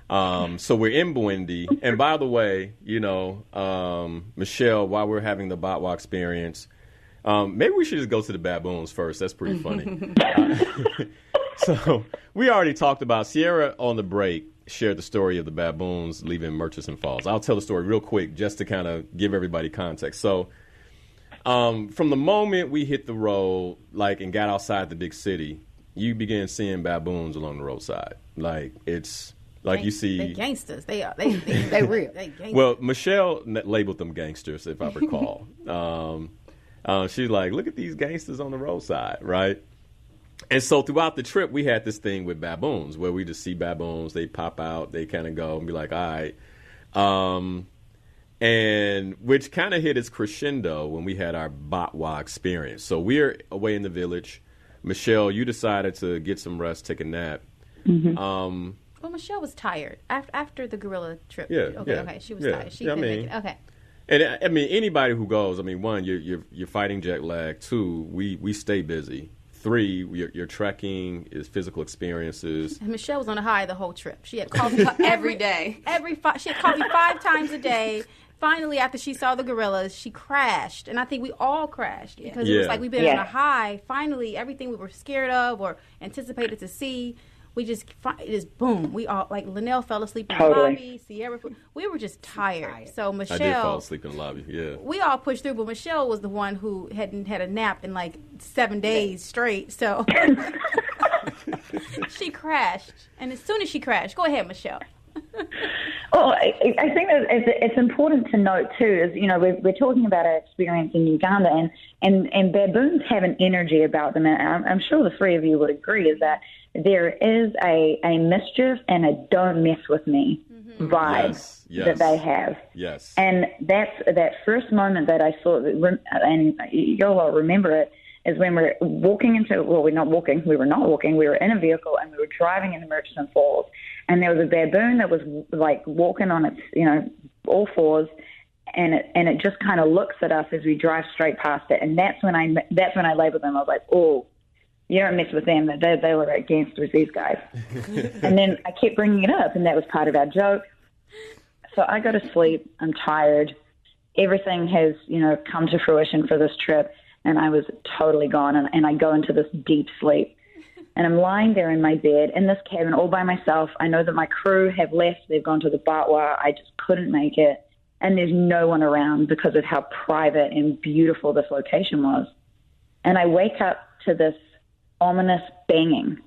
So we're in Burundi, and by the way, Michelle, while we're having the Batwa experience, maybe we should just go to the Baboons first. That's pretty funny. So we already talked about Sierra on the break, shared the story of the Baboons leaving Murchison Falls. I'll tell the story real quick just to kind of give everybody context. So from the moment we hit the road, and got outside the big city, you began seeing baboons along the roadside. You see, they gangsters. They are. They real. They gangsters. Well, Michelle labeled them gangsters, if I recall. She's like, look at these gangsters on the roadside, right? And so throughout the trip, we had this thing with baboons where we just see baboons. They pop out. They kind of go and be like, all right. And which kind of hit its crescendo when we had our Batwa experience. So we're away in the village. Michelle, you decided to get some rest, take a nap. Well, Michelle was tired after the gorilla trip. Okay. She was tired. She couldn't make it. Okay. And I mean, anybody who goes, one, you're fighting jet lag. Two, we stay busy. Three, your trekking is physical experiences. And Michelle was on a high the whole trip. She had coffee every day. She had coffee 5 times a day. Finally, after she saw the gorillas, she crashed. And I think we all crashed because it was like we've been on a high. Finally, everything we were scared of or anticipated to see, we just boom. We all, Linnell fell asleep in the lobby. Sierra, we were just tired. So Michelle, I did fall asleep in the lobby. Yeah, we all pushed through, but Michelle was the one who hadn't had a nap in 7 days straight. So she crashed, and as soon as she crashed, go ahead, Michelle. Well, I think that it's important to note too. Is we're talking about our experience in Uganda, and baboons have an energy about them, and I'm sure the three of you would agree is that there is a mischief and a don't mess with me vibe that they have. Yes. And that's that first moment that I saw, and you'll all remember it, is when we're walking into, we were not walking, we were in a vehicle and we were driving into Murchison Falls, and there was a baboon that was walking on its, all fours, and it just kind of looks at us as we drive straight past it, and that's when I labeled them. I was like, oh, you don't mess with them. They look like gangsters, these guys. And then I kept bringing it up, and that was part of our joke. So I go to sleep. I'm tired. Everything has, come to fruition for this trip. and I was totally gone, and I go into this deep sleep. And I'm lying there in my bed in this cabin all by myself. I know that my crew have left. They've gone to the Batwa. I just couldn't make it. And there's no one around because of how private and beautiful this location was. And I wake up to this ominous banging.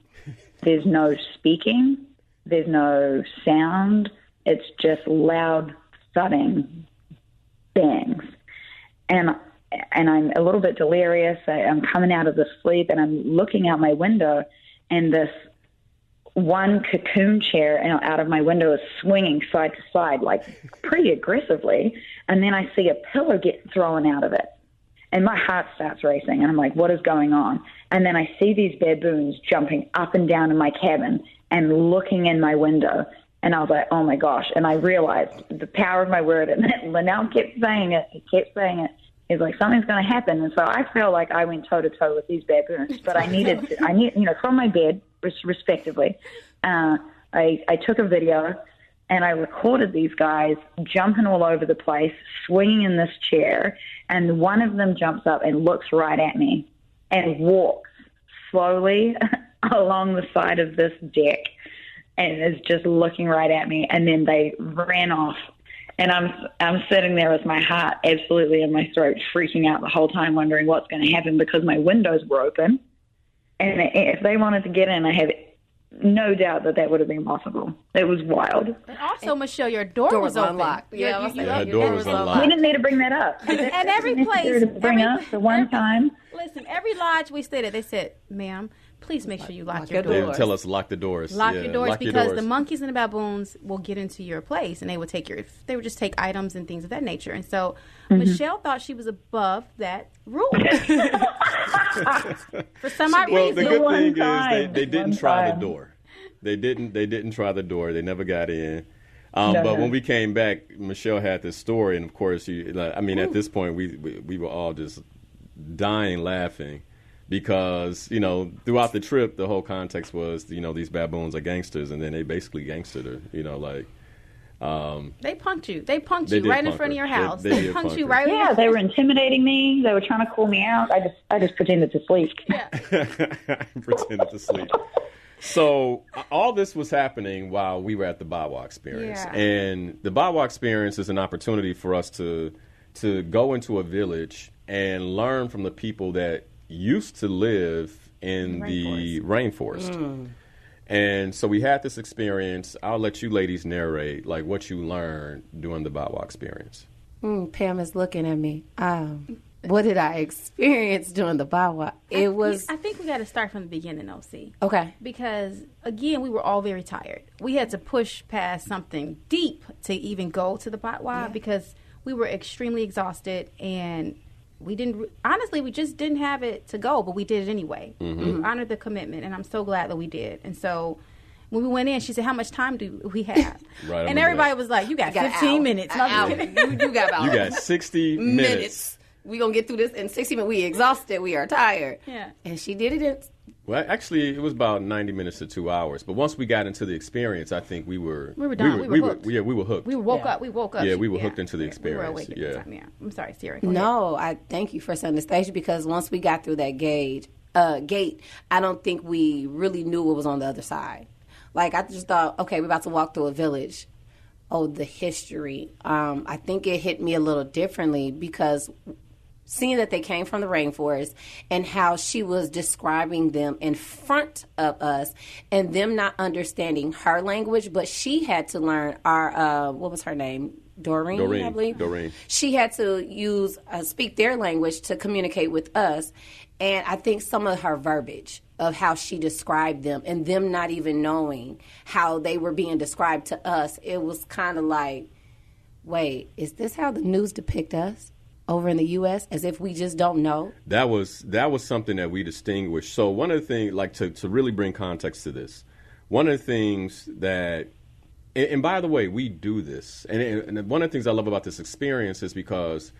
There's no speaking. There's no sound. It's just loud thudding bangs. And I'm a little bit delirious. I'm coming out of the sleep, and I'm looking out my window, and this one cocoon chair out of my window is swinging side to side, like pretty aggressively. And then I see a pillow get thrown out of it, and my heart starts racing, and I'm like, what is going on? And then I see these baboons jumping up and down in my cabin and looking in my window. And I was like, oh, my gosh. And I realized the power of my word. And Linnell kept saying it. He kept saying it. He's like, something's going to happen. And so I felt like I went toe-to-toe with these baboons. But I needed to, from my bed, respectively, I took a video, and I recorded these guys jumping all over the place, swinging in this chair. And one of them jumps up and looks right at me and walks slowly along the side of this deck and is just looking right at me. And then they ran off. And I'm sitting there with my heart absolutely in my throat, freaking out the whole time, wondering what's going to happen because my windows were open. And if they wanted to get in, I have no doubt that would have been possible. It was wild. And also, Michelle, your door was unlocked. Open. Her door was unlocked. We didn't need to bring that up. And every place, the one time. Listen, every lodge we stayed at, they said, "Ma'am, please make sure you lock your doors." They would tell us lock the doors. Lock your doors because the monkeys and the baboons will get into your place, and they would just take items and things of that nature. And so Michelle thought she was above that rule. For some odd well, reason. the good thing is they didn't try the door. They didn't try the door. They never got in. But when we came back, Michelle had this story, and of course, at this point, we were all just dying laughing because throughout the trip, the whole context was these baboons are gangsters, and then they basically gangstered her. They punked you. They punked you right in front of your house. They punked you right. Yeah, they were intimidating me. They were trying to call me out. I just pretended to sleep. Yeah. Pretended to sleep. So all this was happening while we were at the Batwa experience. Yeah. And the Batwa experience is an opportunity for us to go into a village and learn from the people that used to live in the rainforest. And so we had this experience. I'll let you ladies narrate what you learned during the Batwa experience. Pam is looking at me. What did I experience during the Batwa? I think we got to start from the beginning, OC. Okay. Because, again, we were all very tired. We had to push past something deep to even go to the Batwa because we were extremely exhausted, and we just didn't have it to go, but we did it anyway. We honored the commitment, and I'm so glad that we did. And so when we went in, she said, how much time do we have? Right, and everybody was like, you got 15 minutes. You got 60 minutes. We're going to get through this in 60 minutes. We exhausted. We are tired. Yeah. And she did it in... Well, actually, it was about 90 minutes to 2 hours. But once we got into the experience, I think we were done. We were hooked. We were hooked. We woke up. Yeah, we were hooked into the experience. We were awake at the time. Yeah. I'm sorry, Sierra. No, I thank you for setting the stage because once we got through that gate, I don't think we really knew what was on the other side. I just thought, okay, we're about to walk through a village. Oh, the history. I think it hit me a little differently because seeing that they came from the rainforest and how she was describing them in front of us and them not understanding her language, but she had to learn our, what was her name? Doreen, I believe. Doreen. She had to speak their language to communicate with us. And I think some of her verbiage of how she described them and them not even knowing how they were being described to us, it was kind of like, wait, is this how the news depict us over in the U.S. as if we just don't know? That was something that we distinguished. So one of the things, to really bring context to this, one of the things that, and by the way, we do this, and one of the things I love about this experience is because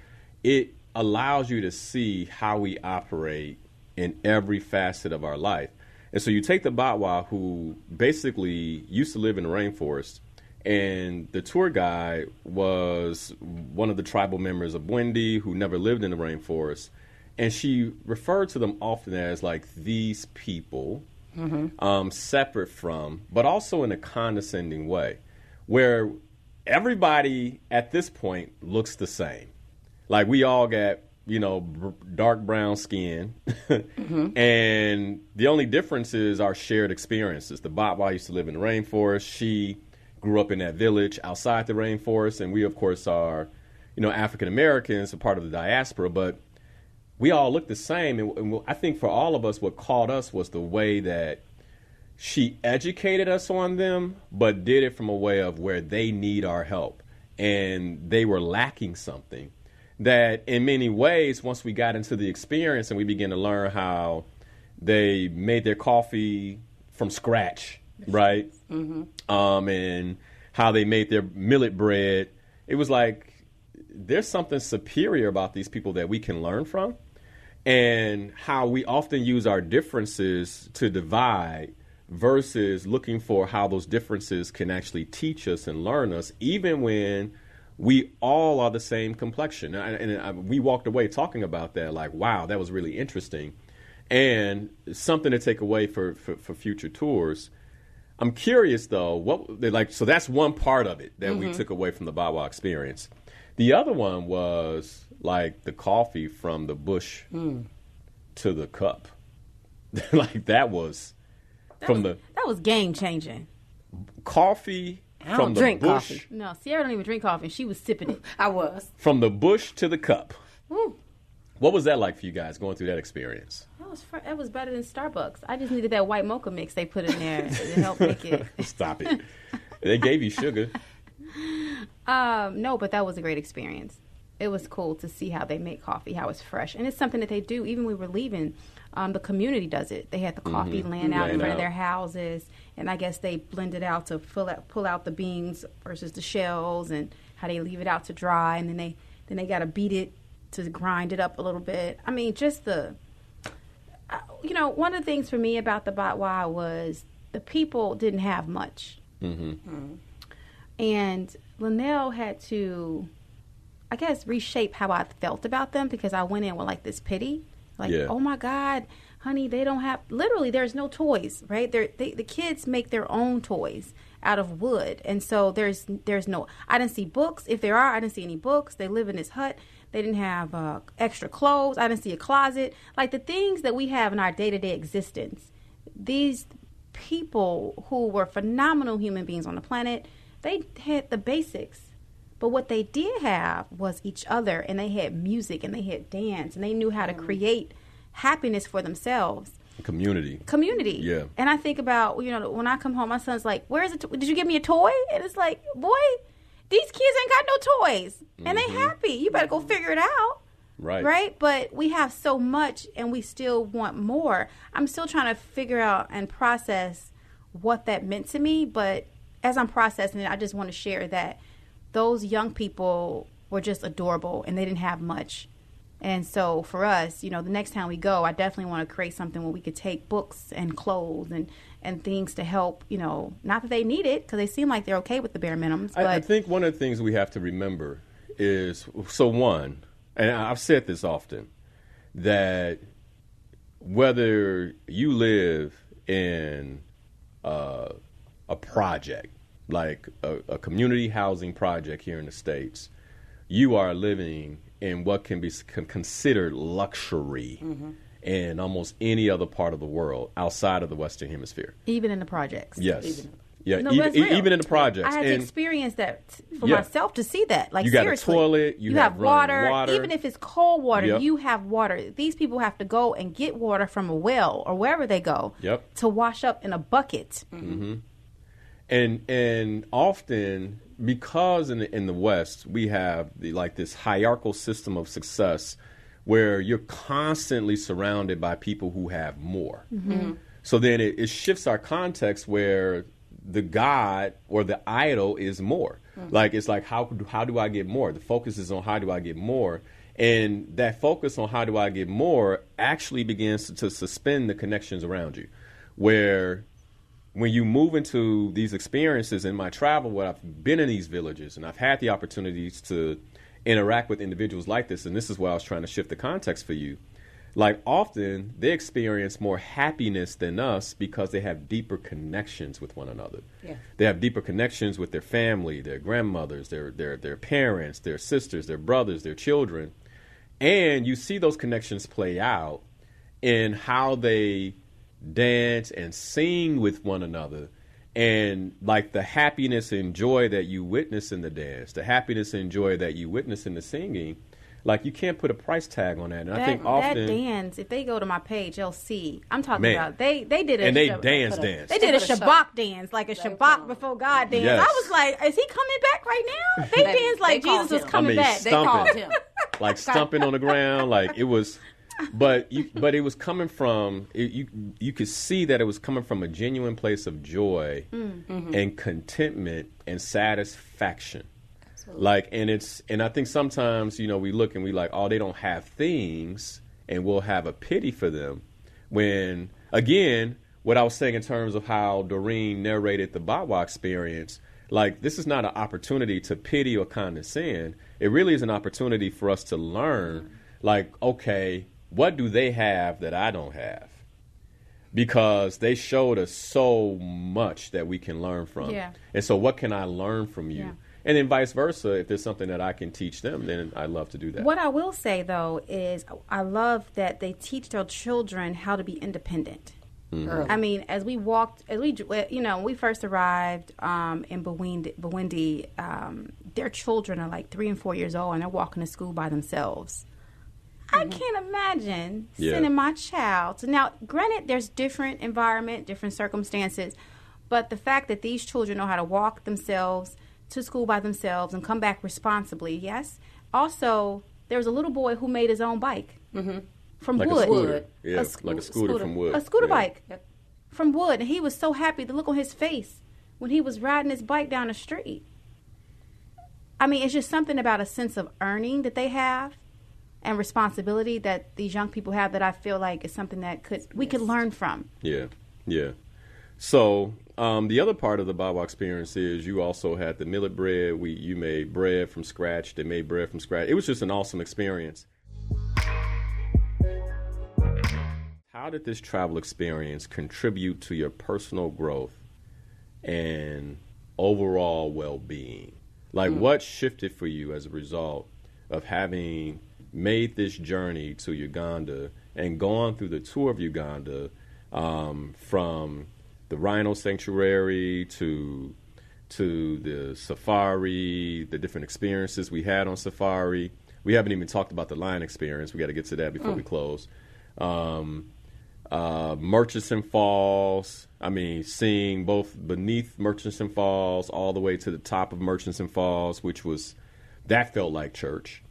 it allows you to see how we operate in every facet of our life. And so you take the Batwa, who basically used to live in the rainforest, and the tour guide was one of the tribal members of Wendy who never lived in the rainforest. And she referred to them often as like these people, separate from, but also in a condescending way, where everybody at this point looks the same. Like we all got, dark brown skin. And the only difference is our shared experiences. The Batwa used to live in the rainforest. She grew up in that village outside the rainforest. And we, of course, are, African Americans, a part of the diaspora. But we all look the same. And I think for all of us, what caught us was the way that she educated us on them, but did it from a way of where they need our help. And they were lacking something. That in many ways, once we got into the experience and we began to learn how they made their coffee from scratch, right? And how they made their millet bread, it was like there's something superior about these people that we can learn from, and how we often use our differences to divide versus looking for how those differences can actually teach us and learn us, even when we all are the same complexion. And we walked away talking about that, like, wow, that was really interesting. And something to take away for future tours. I'm curious, though, so that's one part of it that we took away from the Batwa experience. The other one was, like, the coffee from the bush to the cup. Like, that was game-changing. Coffee I from don't the drink bush. coffee. No, Sierra don't even drink coffee. She was sipping it. I was. From the bush to the cup. Woo. What was that like for you guys going through that experience? That was better than Starbucks. I just needed that white mocha mix they put in there to help make it. Stop it. They gave you sugar. No, but that was a great experience. It was cool to see how they make coffee, how it's fresh. And it's something that they do. Even when we were leaving, the community does it. They had the coffee laying out in front of their houses. And I guess they blend it out to pull out the beans versus the shells, and how they leave it out to dry. And then they got to beat it to grind it up a little bit. I mean, just one of the things for me about the Batwa was the people didn't have much. And Linnell had to, I guess, reshape how I felt about them, because I went in with like this pity. Like, oh my God, honey, they don't have, literally there's no toys, right? The kids make their own toys out of wood. And so there's no, I didn't see books. If there are, I didn't see any books. They live in this hut. They didn't have extra clothes. I didn't see a closet. Like the things that we have in our day-to-day existence, these people who were phenomenal human beings on the planet, they had the basics. But what they did have was each other, and they had music, and they had dance, and they knew how to create happiness for themselves. Community. Yeah. And I think about, when I come home, my son's like, "Where's it? Did you give me a toy?" And it's like, boy, these kids ain't got no toys, and they happy. You better go figure it out. Right? But we have so much, and we still want more. I'm still trying to figure out and process what that meant to me. But as I'm processing it, I just want to share that those young people were just adorable, and they didn't have much. And so for us, the next time we go, I definitely want to create something where we could take books and clothes and things to help, not that they need it, because they seem like they're okay with the bare minimums. But I think one of the things we have to remember is, one, and I've said this often, that whether you live in a project, like a community housing project here in the States, you are living in what can be considered luxury in almost any other part of the world outside of the Western Hemisphere. Even in the projects. Yes. Even in the projects. I had to experience that for myself to see that. Like, you got seriously, a toilet, you have water. Even if it's cold water, you have water. These people have to go and get water from a well or wherever they go to wash up in a bucket. And often, because in the West, we have this hierarchical system of success where you're constantly surrounded by people who have more. So then it shifts our context where the God or the idol is more. Like, it's like, how do I get more? The focus is on how do I get more? And that focus on how do I get more actually begins to suspend the connections around you, where when you move into these experiences in my travel, where I've been in these villages and I've had the opportunities to interact with individuals like this, and this is why I was trying to shift the context for you, like often they experience more happiness than us because they have deeper connections with one another. Yeah. They have deeper connections with their family, their grandmothers, their parents, their sisters, their brothers, their children. And you see those connections play out in how they dance and sing with one another. And like the happiness and joy that you witness in the dance, the happiness and joy that you witness in the singing, like you can't put a price tag on that. And I think often that dance, if they go to my page, they'll see. I'm talking Man. about they did a and they dance. They did a Shabbat dance, like a Shabbat before God dance. Yes. I was like, is he coming back right now? They danced like Jesus was coming back. They called him. Like stumping on the ground, like it was. But it was coming from you could see that it was coming from a genuine place of joy and contentment and satisfaction. Like, and I think sometimes, we look and we like, oh, they don't have things, and we'll have a pity for them. When, again, what I was saying in terms of how Doreen narrated the Batwa experience, like, this is not an opportunity to pity or condescend. It really is an opportunity for us to learn, like, okay, what do they have that I don't have? Because they showed us so much that we can learn from. Yeah. And so what can I learn from you? Yeah. And then vice versa, if there's something that I can teach them, then I'd love to do that. What I will say, though, is I love that they teach their children how to be independent. Mm-hmm. I mean, when we first arrived in Burundi, their children are like 3 and 4 years old, and they're walking to school by themselves. I can't imagine sending my child to, now, granted, there's different environment, different circumstances, but the fact that these children know how to walk themselves to school by themselves and come back responsibly, yes. Also, there was a little boy who made his own bike from like wood. A scooter. Yeah, like a scooter from wood. A scooter Yeah. bike from wood. And he was so happy, the look on his face when he was riding his bike down the street. I mean, it's just something about a sense of earning that they have and responsibility that these young people have that I feel like is something that we could learn from. Yeah, yeah. So the other part of the Batwa experience is you also had the millet bread. You made bread from scratch. They made bread from scratch. It was just an awesome experience. How did this travel experience contribute to your personal growth and overall well-being? Like, what shifted for you as a result of having made this journey to Uganda and gone through the tour of Uganda, from the rhino sanctuary to the safari, the different experiences we had on safari. We haven't even talked about the lion experience. We got to get to that before we close. Murchison Falls. I mean, seeing both beneath Murchison Falls all the way to the top of Murchison Falls, that felt like church.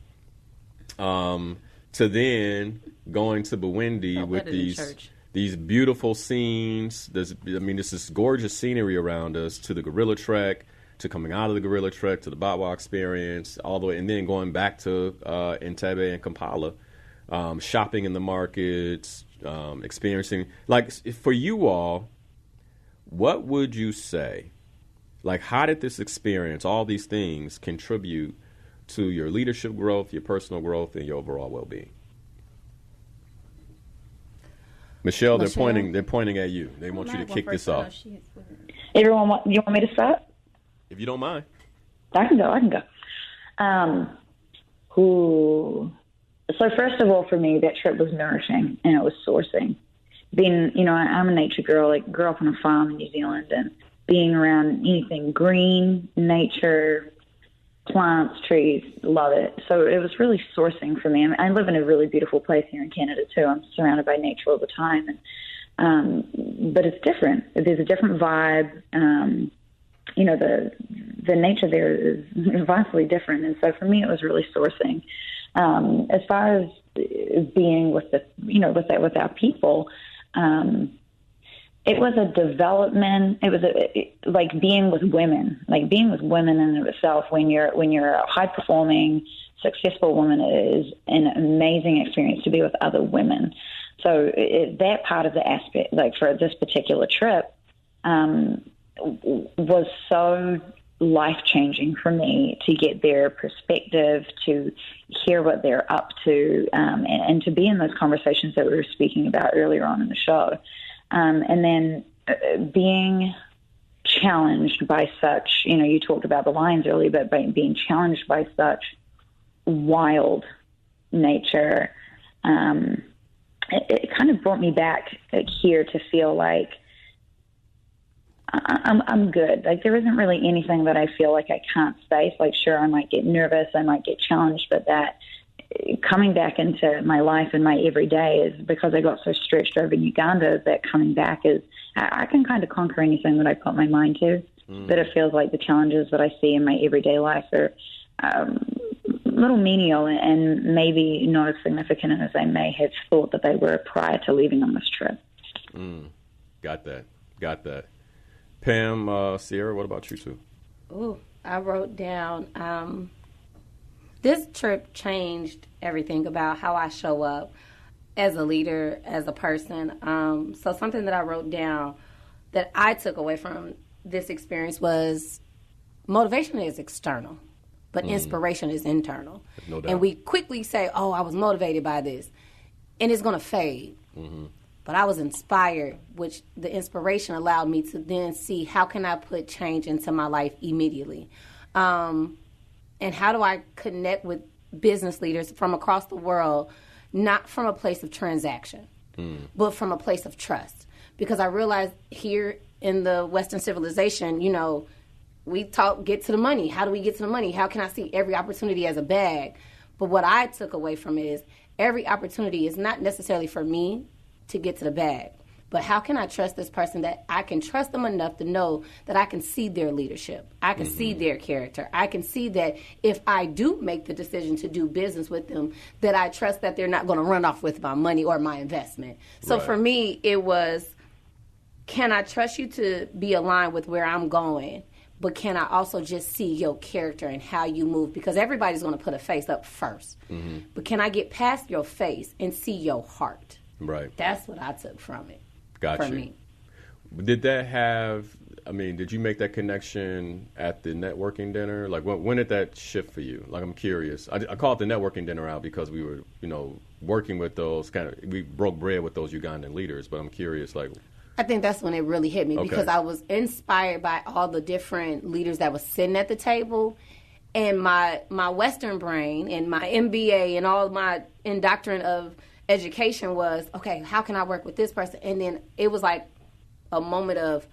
To then going to Burundi with these beautiful scenes. This is gorgeous scenery around us, to the gorilla trek, to coming out of the gorilla trek, to the Batwa experience, all the way, and then going back to Entebbe and Kampala, shopping in the markets, experiencing. Like, for you all, what would you say? Like, how did this experience, all these things, contribute to your leadership growth, your personal growth, and your overall well-being? Michelle, they're pointing at you. They want you to kick this off. Everyone, you want me to start? If you don't mind. I can go. So first of all, for me, that trip was nourishing and it was sourcing. I'm a nature girl. I grew up on a farm in New Zealand, and being around anything green, nature, plants, trees, love it. So it was really sourcing for me. I live in a really beautiful place here in Canada too. I'm surrounded by nature all the time, but it's different. There's a different vibe. The nature there is vastly different, and so for me, it was really sourcing. As far as being with with our people, it was a development. It was like being with women in and of itself. When you're a high performing, successful woman, it is an amazing experience to be with other women. So that part of the aspect, like for this particular trip, was so life-changing for me to get their perspective, to hear what they're up to, and to be in those conversations that we were speaking about earlier on in the show. And then being challenged by such, you talked about the lions earlier, but by being challenged by such wild nature, it kind of brought me back here to feel like I'm good. Like, there isn't really anything that I feel like I can't face. Like, sure, I might get nervous, I might get challenged, but that coming back into my life and my everyday is because I got so stretched over in Uganda that coming back is, I can kind of conquer anything that I put my mind to. But it feels like the challenges that I see in my everyday life are a little menial and maybe not as significant as I may have thought that they were prior to leaving on this trip. Got that. Pam, Sierra, what about you two? Ooh, I wrote down, this trip changed everything about how I show up as a leader, as a person. So something that I wrote down that I took away from this experience was motivation is external, but inspiration is internal. No doubt. And we quickly say, oh, I was motivated by this, and it's going to fade. But I was inspired, which the inspiration allowed me to then see how can I put change into my life immediately. And how do I connect with business leaders from across the world, not from a place of transaction, but from a place of trust. Because I realized here in the Western civilization, we talk, get to the money. How do we get to the money? How can I see every opportunity as a bag? But what I took away from it is every opportunity is not necessarily for me to get to the bag, but how can I trust this person that I can trust them enough to know that I can see their leadership, I can see their character, I can see that if I do make the decision to do business with them, that I trust that they're not going to run off with my money or my investment. So for me, it was, can I trust you to be aligned with where I'm going? But can I also just see your character and how you move? Because everybody's going to put a face up first. But can I get past your face and see your heart? Right. That's what I took from it. Gotcha. For me. Did did you make that connection at the networking dinner? Like, when did that shift for you? Like, I'm curious. I call it the networking dinner out because we were, working with those we broke bread with those Ugandan leaders, but I'm curious, like. I think that's when it really hit me because I was inspired by all the different leaders that was sitting at the table, and my Western brain and my MBA and all my indoctrination of education was, okay, how can I work with this person? And then it was like a moment of,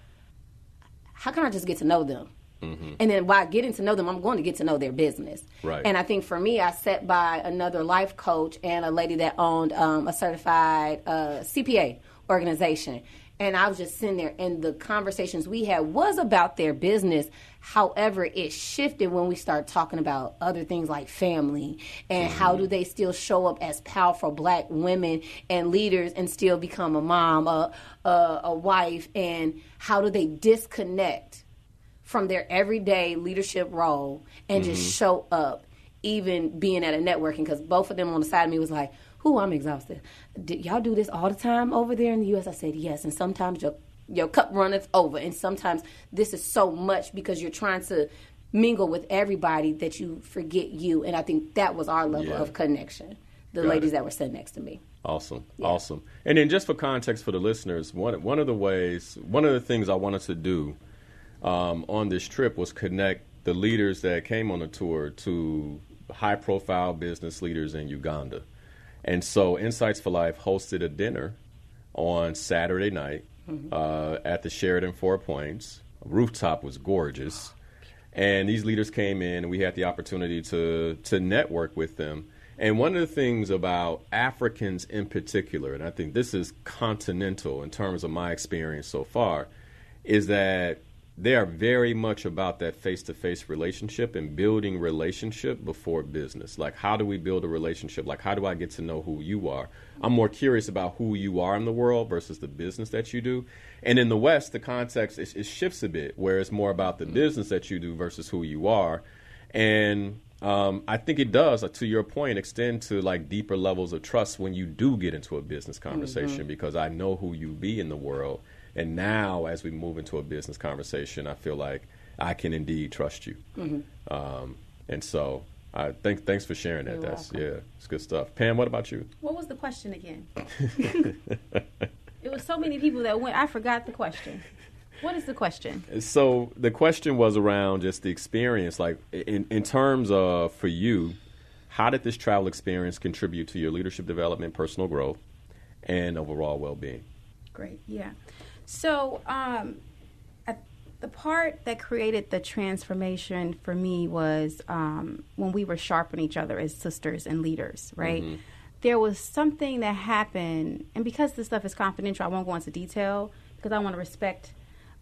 how can I just get to know them? And then while getting to know them, I'm going to get to know their business. Right. And I think for me, I sat by another life coach and a lady that owned a certified CPA organization. And I was just sitting there, and the conversations we had was about their business. However, it shifted when we started talking about other things like family and how do they still show up as powerful black women and leaders and still become a mom, a wife, and how do they disconnect from their everyday leadership role and just show up, even being at a networking, because both of them on the side of me was like, I'm exhausted. Y'all do this all the time over there in the U.S.? I said, yes, and sometimes your cup runneth over, and sometimes this is so much because you're trying to mingle with everybody that you forget you, and I think that was our level of connection, the ladies that were sitting next to me. Awesome. And then just for context for the listeners, one of the things I wanted to do on this trip was connect the leaders that came on the tour to high-profile business leaders in Uganda. And so Insights for Life hosted a dinner on Saturday night at the Sheraton Four Points. Rooftop was gorgeous. And these leaders came in, and we had the opportunity to network with them. And one of the things about Africans in particular, and I think this is continental in terms of my experience so far, is that they are very much about that face-to-face relationship and building relationship before business. Like, how do we build a relationship? Like, how do I get to know who you are? I'm more curious about who you are in the world versus the business that you do. And in the West, the context, it shifts a bit, where it's more about the business that you do versus who you are. And I think it does, to your point, extend to like deeper levels of trust when you do get into a business conversation, because I know who you be in the world. And now, as we move into a business conversation, I feel like I can indeed trust you. And so thanks for sharing that. You're welcome. Yeah, it's good stuff. Pam, what about you? What was the question again? It was so many people that went. I forgot the question. What is the question? So the question was around just the experience, like in terms of, for you, how did this travel experience contribute to your leadership development, personal growth, and overall well-being? Great, yeah. So the part that created the transformation for me was when we were sharpening each other as sisters and leaders, right? Mm-hmm. There was something that happened, and because this stuff is confidential, I won't go into detail because I want to respect,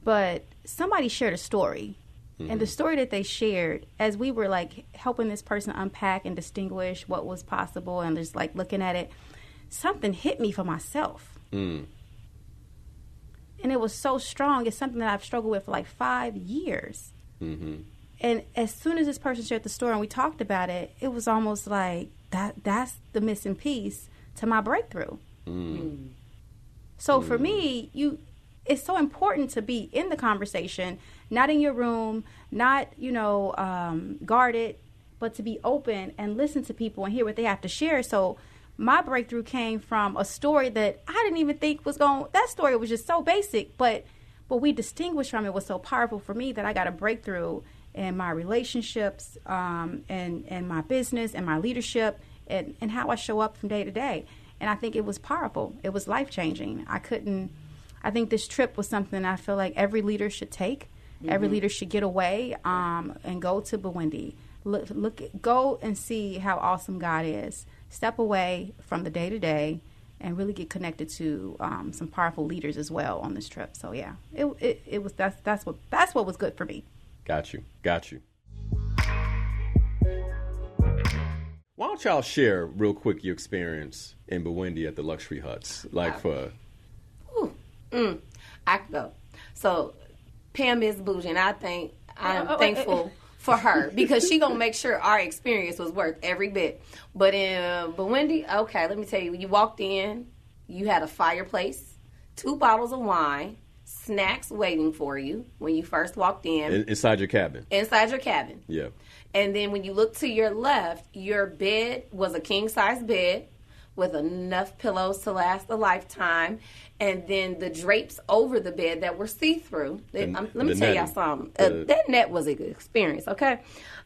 but somebody shared a story. Mm-hmm. And the story that they shared, as we were like helping this person unpack and distinguish what was possible and just like looking at it, something hit me for myself. Mm. And it was so strong. It's something that I've struggled with for like 5 years. Mm-hmm. And as soon as this person shared the story and we talked about it, it was almost like that's the missing piece to my breakthrough. Mm. So for me, it's so important to be in the conversation, not in your room, not, guarded, but to be open and listen to people and hear what they have to share. So my breakthrough came from a story that I didn't even think that story was just so basic, but what we distinguished from it was so powerful for me that I got a breakthrough in my relationships, and my business and my leadership and how I show up from day to day. And I think it was powerful. It was life-changing. I think this trip was something I feel like every leader should take. Mm-hmm. Every leader should get away and go to Burundi. Go and see how awesome God is. Step away from the day-to-day and really get connected to some powerful leaders as well on this trip. So yeah, it was that's what was good for me. Got you. Why don't y'all share real quick your experience in Burundi at the luxury huts? I could go. So Pam is bougie, and I'm thankful for her because she gonna make sure our experience was worth every bit. But in Burundi, okay, let me tell you, when you walked in, you had a fireplace, 2 bottles of wine, snacks waiting for you when you first walked in. Inside your cabin. Yeah. And then when you look to your left, your bed was a king-size bed with enough pillows to last a lifetime. And then the drapes over the bed that were see-through. Let me tell y'all something. That net was an experience, okay?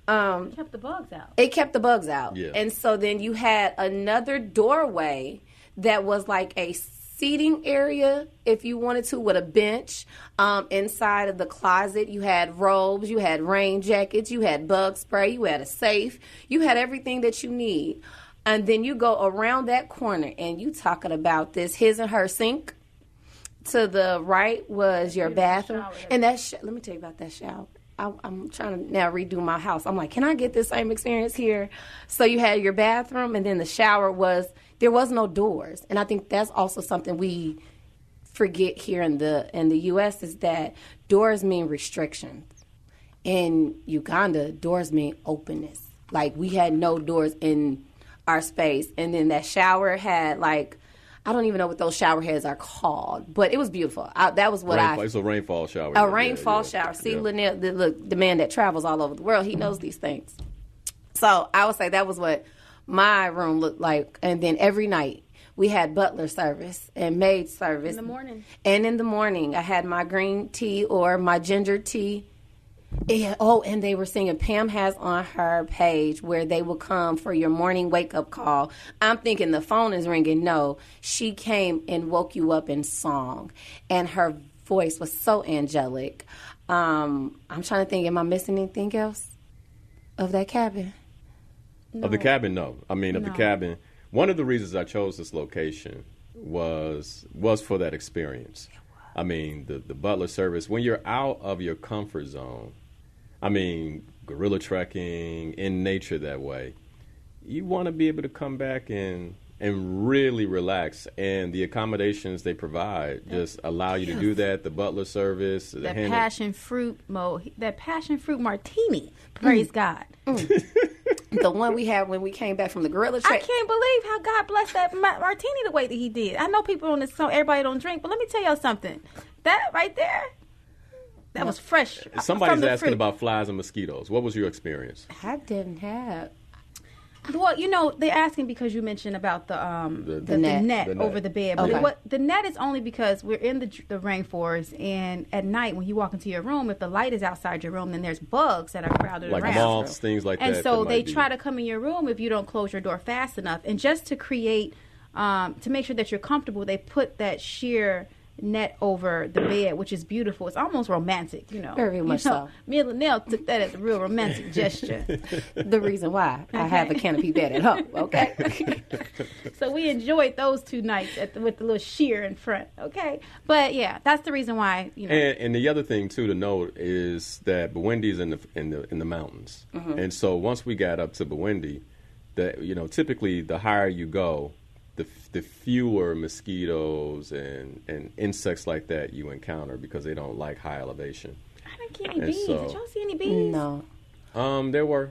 It kept the bugs out. Yeah. And so then you had another doorway that was like a seating area, if you wanted to, with a bench. Inside of the closet, you had robes, you had rain jackets, you had bug spray, you had a safe, you had everything that you need. And then you go around that corner, and you talking about this his and her sink. To the right was your bathroom. And let me tell you about that shower. I'm trying to now redo my house. I'm like, can I get this same experience here? So you had your bathroom, and then the shower there was no doors. And I think that's also something we forget here in the U.S. is that doors mean restrictions. In Uganda, doors mean openness. Like, we had no doors in our space. And then that shower had, like, I don't even know what those shower heads are called, but it was beautiful. That was what It's a rainfall shower. A rainfall shower. See, Lynette, the man that travels all over the world, he knows these things. So I would say that was what my room looked like. And then every night we had butler service and maid service. In the morning. And in the morning I had my green tea or my ginger tea. Yeah. Oh, and they were singing. Pam has on her page where they will come for your morning wake-up call. I'm thinking the phone is ringing. No, she came and woke you up in song. And her voice was so angelic. I'm trying to think, am I missing anything else of that cabin? No. Of the cabin, no. The cabin, one of the reasons I chose this location was for that experience. The butler service, when you're out of your comfort zone, guerrilla trekking, in nature that way, you want to be able to come back and really relax. And the accommodations they provide just allow you to do that. The butler service. That passion fruit martini. Praise God. The one we had when we came back from the gorilla trek. I can't believe how God blessed that martini the way that he did. I know people on this song, everybody don't drink, but let me tell y'all something. That right there, that was fresh. Somebody's from the asking fruit. about flies and mosquitoes. What was your experience? I didn't have. Well, they're asking because you mentioned about the net over the bed. But Okay. the net is only because we're in the rainforest, and at night when you walk into your room, if the light is outside your room, then there's bugs that are crowded Like around. moths, things like that. And so that they might be- try to come in your room if you don't close your door fast enough. And just to create, to make sure that you're comfortable, they put that sheer net over the bed, which is beautiful. It's almost romantic, Very much so. Me and Linnell took that as a real romantic gesture. The reason why I have a canopy bed at home, okay? So we enjoyed those 2 nights with the little sheer in front, okay? But yeah, that's the reason why, And the other thing too to note is that Bawindi's in the mountains, and so once we got up to Bawindi, typically the higher you go, the fewer mosquitoes and insects like that you encounter because they don't like high elevation. I didn't get any And bees. so- Did y'all see any bees? No. There were.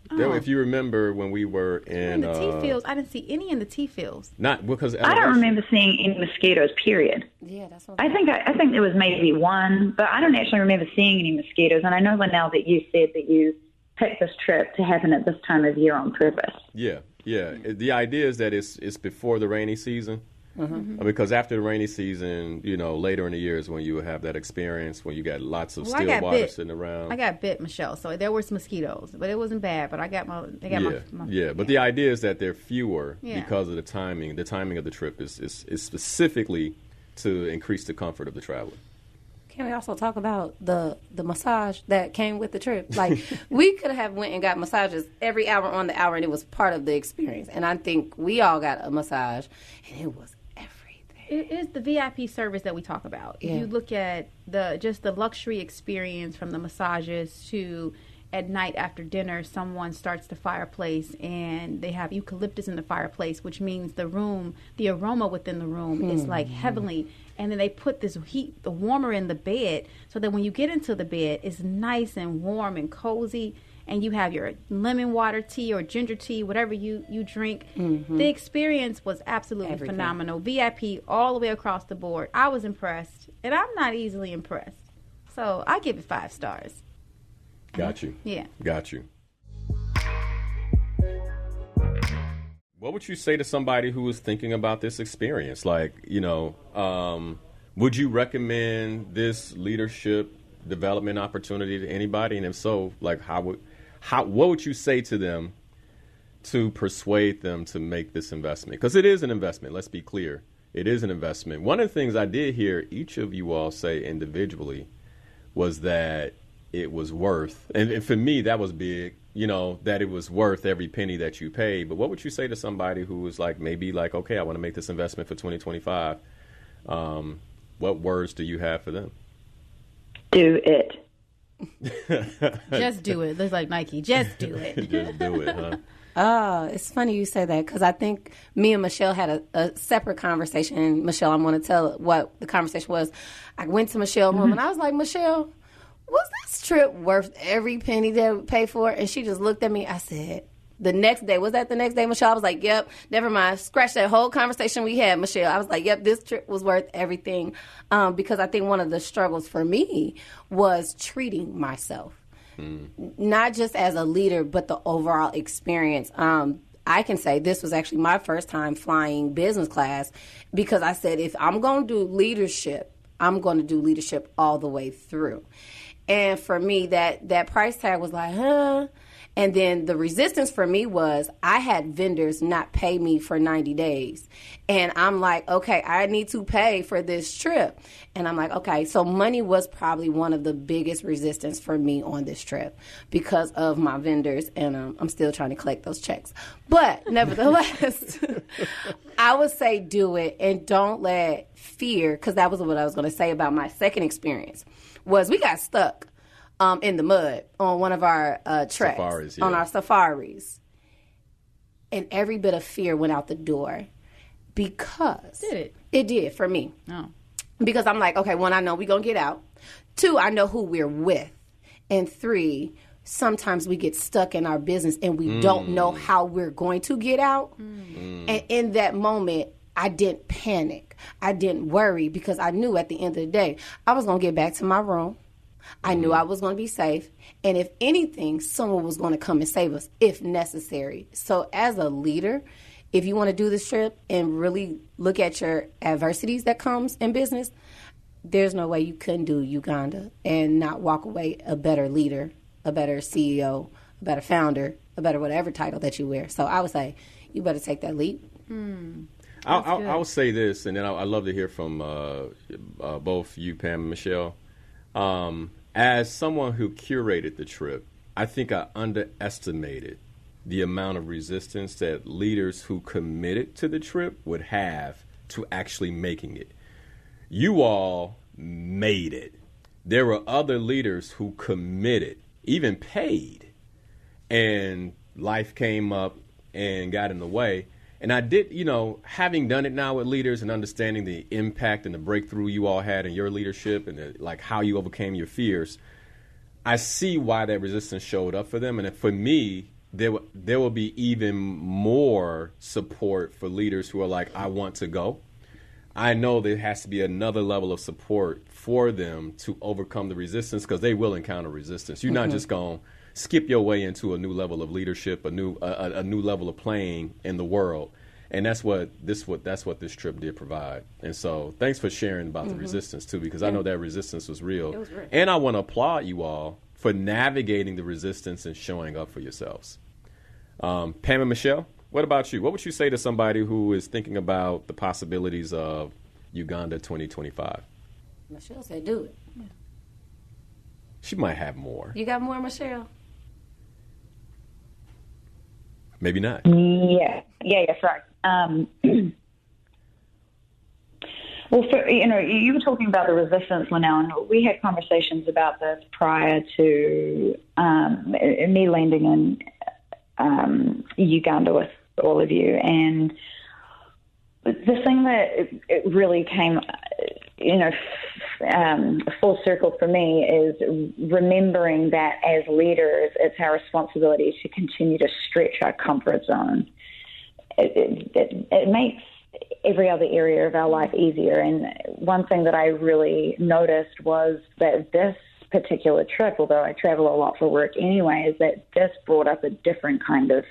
If you remember when we were In the tea fields, I didn't see any in the tea fields. not because I don't remember seeing any mosquitoes, period. Yeah, that's what I think there was maybe one, but I don't actually remember seeing any mosquitoes. And I know, Linnell, that you said that you picked this trip to happen at this time of year on purpose. Yeah. The idea is that it's before the rainy season. Because after the rainy season, later in the year is when you have that experience when you got lots of still water sitting around. I got bit, Michelle, so there was mosquitoes, but it wasn't bad. But I got my. But the idea is that they're fewer Yeah. because of the timing. The timing of the trip is specifically to increase the comfort of the traveler. Can we also talk about the massage that came with the trip? Like, we could have went and got massages every hour on the hour, and it was part of the experience. And I think we all got a massage, and it was everything. It is the VIP service that we talk about. Yeah. You look at the luxury experience from the massages to at night after dinner, someone starts the fireplace and they have eucalyptus in the fireplace, which means the aroma within the room is like heavenly. And then they put this the warmer in the bed, so that when you get into the bed, it's nice and warm and cozy. And you have your lemon water tea or ginger tea, whatever you drink. The experience was absolutely phenomenal. VIP all the way across the board. I was impressed, and I'm not easily impressed. So I give it 5 stars. Got you. Yeah. Got you. What would you say to somebody who is thinking about this experience? Like, would you recommend this leadership development opportunity to anybody? And if so, like, what would you say to them to persuade them to make this investment? Because it is an investment. Let's be clear. It is an investment. One of the things I did hear each of you all say individually was that it was worth, and for me, that was big, that it was worth every penny that you paid. But what would you say to somebody who was like, maybe like, okay, I want to make this investment for 2025? What words do you have for them? Do it. Just do it. Looks like Nike. Just do it. Just do it, huh? Oh, it's funny you say that, because I think me and Michelle had a separate conversation. Michelle, I'm going to tell what the conversation was. I went to Michelle's room and I was like, Michelle, was this trip worth every penny that we paid for? And she just looked at me. I said, the next day, was that the next day, Michelle? I was like, yep, never mind. Scratch that whole conversation we had, Michelle. I was like, yep, this trip was worth everything. Because I think one of the struggles for me was treating myself. Not just as a leader, but the overall experience. I can say this was actually my first time flying business class, because I said, if I'm going to do leadership, I'm going to do leadership all the way through. And for me, that price tag was like, huh? And then the resistance for me was I had vendors not pay me for 90 days. And I'm like, okay, I need to pay for this trip. And I'm like, okay, so money was probably one of the biggest resistance for me on this trip because of my vendors. And I'm still trying to collect those checks. But nevertheless, I would say do it, and don't let fear, because that was what I was going to say about my second experience, was we got stuck in the mud on one of our treks, Safaris, yeah. on our safaris. And every bit of fear went out the door, because... Did it? It did for me. Oh. Because I'm like, okay, 1, I know we're going to get out. 2, I know who we're with. And 3, sometimes we get stuck in our business and we don't know how we're going to get out. And in that moment, I didn't panic. I didn't worry, because I knew at the end of the day, I was going to get back to my room. I knew I was going to be safe. And if anything, someone was going to come and save us if necessary. So as a leader, if you want to do this trip and really look at your adversities that comes in business, there's no way you couldn't do Uganda and not walk away a better leader, a better CEO, a better founder, a better whatever title that you wear. So I would say you better take that leap. I'll say this, and then I'd love to hear from both you, Pam and Michelle. As someone who curated the trip, I think I underestimated the amount of resistance that leaders who committed to the trip would have to actually making it. You all made it. There were other leaders who committed, even paid, and life came up and got in the way. And I did, having done it now with leaders and understanding the impact and the breakthrough you all had in your leadership and how you overcame your fears, I see why that resistance showed up for them. And for me, there will be even more support for leaders who are like, I want to go. I know there has to be another level of support for them to overcome the resistance, because they will encounter resistance. You're not just going to skip your way into a new level of leadership, a new level of playing in the world. And that's what this trip did provide. And so thanks for sharing about the resistance too, because I know that resistance was real. It was real. And I want to applaud you all for navigating the resistance and showing up for yourselves. Pam and Michelle, what about you? What would you say to somebody who is thinking about the possibilities of Uganda 2025? Michelle said do it. Yeah. She might have more. You got more, Michelle? Maybe not. Yeah, sorry. Well, you were talking about the resistance, Linnell, and we had conversations about this prior to me landing in Uganda with all of you. And the thing that it really came, full circle for me is remembering that as leaders, it's our responsibility to continue to stretch our comfort zone. It makes every other area of our life easier. And one thing that I really noticed was that this particular trip, although I travel a lot for work anyway, is that this brought up a different kind of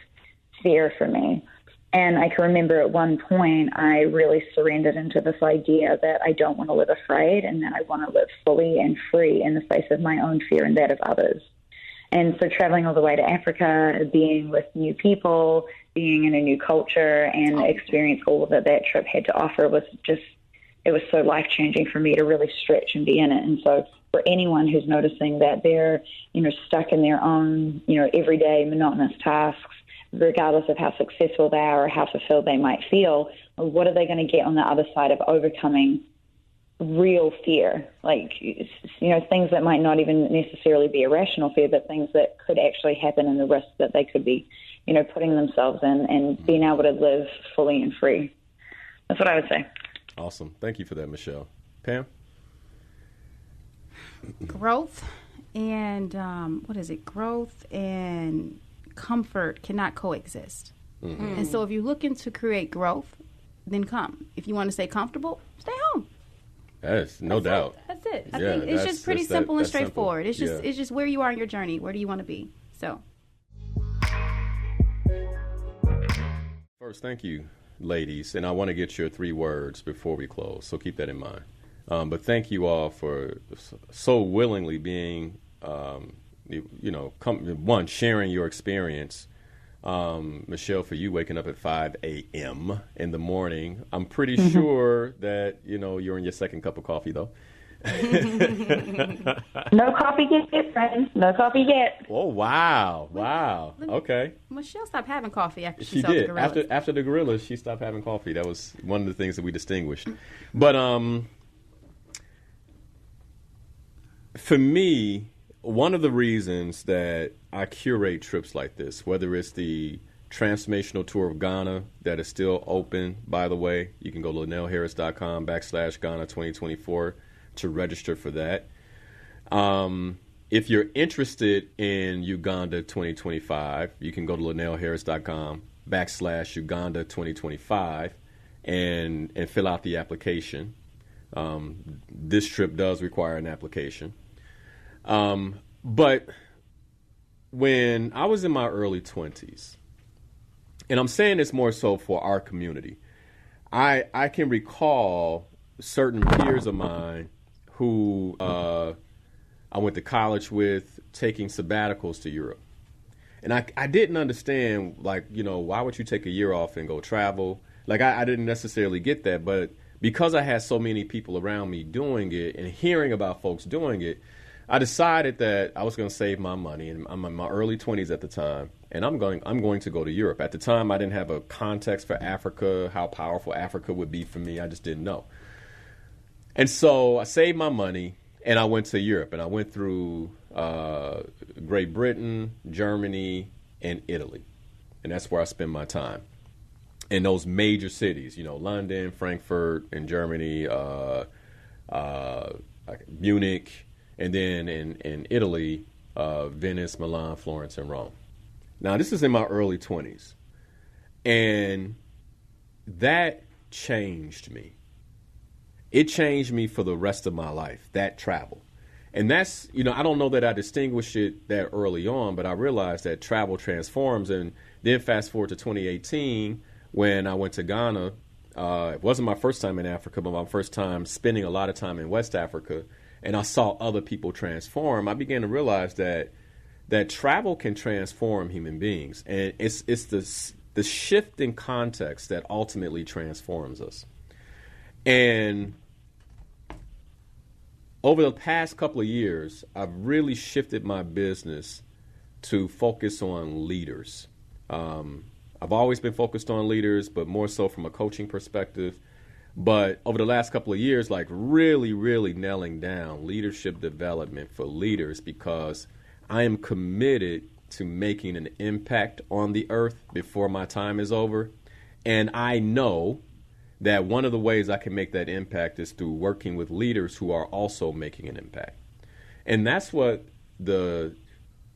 fear for me. And I can remember at one point I really surrendered into this idea that I don't want to live afraid, and that I want to live fully and free in the face of my own fear and that of others. And so traveling all the way to Africa, being with new people, being in a new culture, and experience all that trip had to offer was so life-changing for me to really stretch and be in it. And so for anyone who's noticing that they're, stuck in their own, everyday monotonous tasks, regardless of how successful they are or how fulfilled they might feel, what are they going to get on the other side of overcoming real fear? Things that might not even necessarily be irrational fear, but things that could actually happen and the risk that they could be, putting themselves in, and being able to live fully and free. That's what I would say. Awesome. Thank you for that, Michelle. Pam? Growth and, growth and comfort cannot coexist. Mm-hmm. And so if you're looking to create growth, then come. If you want to stay comfortable, stay home. That's no doubt. That's it. I think it's just pretty simple and straightforward. Simple. It's just where you are in your journey. Where do you want to be? So. First, thank you, ladies. And I want to get your 3 words before we close, so keep that in mind. But thank you all for so willingly being, sharing your experience. Michelle, for you waking up at 5 a.m. in the morning. I'm pretty sure that, you're in your second cup of coffee, though. No coffee yet, friends. No coffee yet. Oh, wow. Wow. Okay. Michelle stopped having coffee after she saw the gorillas. After the gorillas, she stopped having coffee. That was one of the things that we distinguished. But for me, one of the reasons that I curate trips like this, whether it's the transformational tour of Ghana that is still open, by the way, you can go to linnellharris.com/Ghana 2024 to register for that. If you're interested in Uganda 2025, you can go to linnellharris.com/Uganda 2025 and fill out the application. This trip does require an application. But when I was in my early 20s, and I'm saying this more so for our community, I can recall certain peers of mine who I went to college with taking sabbaticals to Europe. And I didn't understand, like, why would you take a year off and go travel? Like, I didn't necessarily get that. But because I had so many people around me doing it and hearing about folks doing it, I decided that I was going to save my money. And I'm in my early 20s at the time. And I'm going to go to Europe. At the time, I didn't have a context for Africa, how powerful Africa would be for me. I just didn't know. And so I saved my money and I went to Europe. And I went through Great Britain, Germany, and Italy. And that's where I spend my time. In those major cities, London, Frankfurt in Germany, Munich, and then in Italy, Venice, Milan, Florence, and Rome. Now, this is in my early 20s. And that changed me. It changed me for the rest of my life, that travel. And that's, I don't know that I distinguished it that early on, but I realized that travel transforms. And then fast forward to 2018, when I went to Ghana. It wasn't my first time in Africa, but my first time spending a lot of time in West Africa. And I saw other people transform. I began to realize that travel can transform human beings. And it's the shift in context that ultimately transforms us. And over the past couple of years, I've really shifted my business to focus on leaders. I've always been focused on leaders, but more so from a coaching perspective. But over the last couple of years, like really, really nailing down leadership development for leaders, because I am committed to making an impact on the earth before my time is over. And I know that one of the ways I can make that impact is through working with leaders who are also making an impact. And that's what the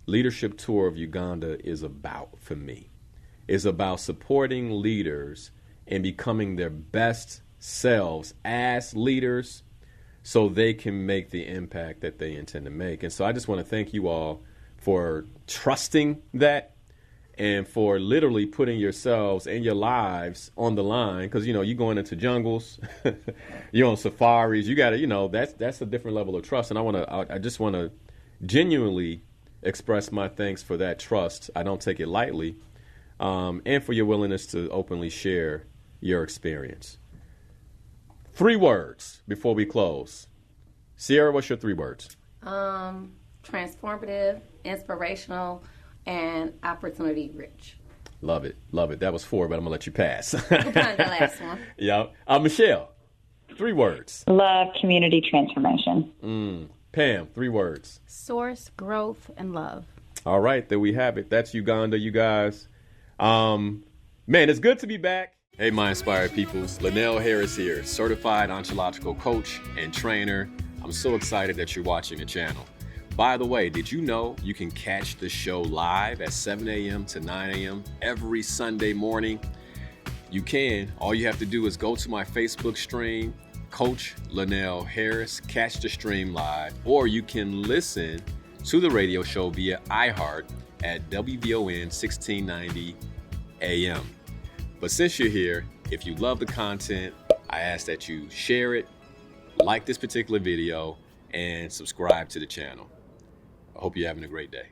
leadership tour of Uganda is about for me. It's about supporting leaders and becoming their best selves as leaders so they can make the impact that they intend to make. And so I just want to thank you all for trusting that and for literally putting yourselves and your lives on the line, because, you're going into jungles, you're on safaris, you got to, that's a different level of trust. And I just want to genuinely express my thanks for that trust. I don't take it lightly, and for your willingness to openly share your experience. 3 words before we close. Sierra, what's your 3 words? Transformative, inspirational, and opportunity rich. Love it. Love it. That was 4, but I'm going to let you pass. We'll find the last one. Yeah. Michelle, 3 words. Love, community, transformation. Pam, 3 words. Source, growth, and love. All right. There we have it. That's Uganda, you guys. Man, it's good to be back. Hey, my inspired peoples. Linnell Harris here, certified ontological coach and trainer. I'm so excited that you're watching the channel. By the way, did you know you can catch the show live at 7 a.m. to 9 a.m. every Sunday morning? You can. All you have to do is go to my Facebook stream, Coach Linnell Harris, catch the stream live, or you can listen to the radio show via iHeart at WVON 1690 AM. But since you're here, if you love the content, I ask that you share it, like this particular video, and subscribe to the channel. I hope you're having a great day.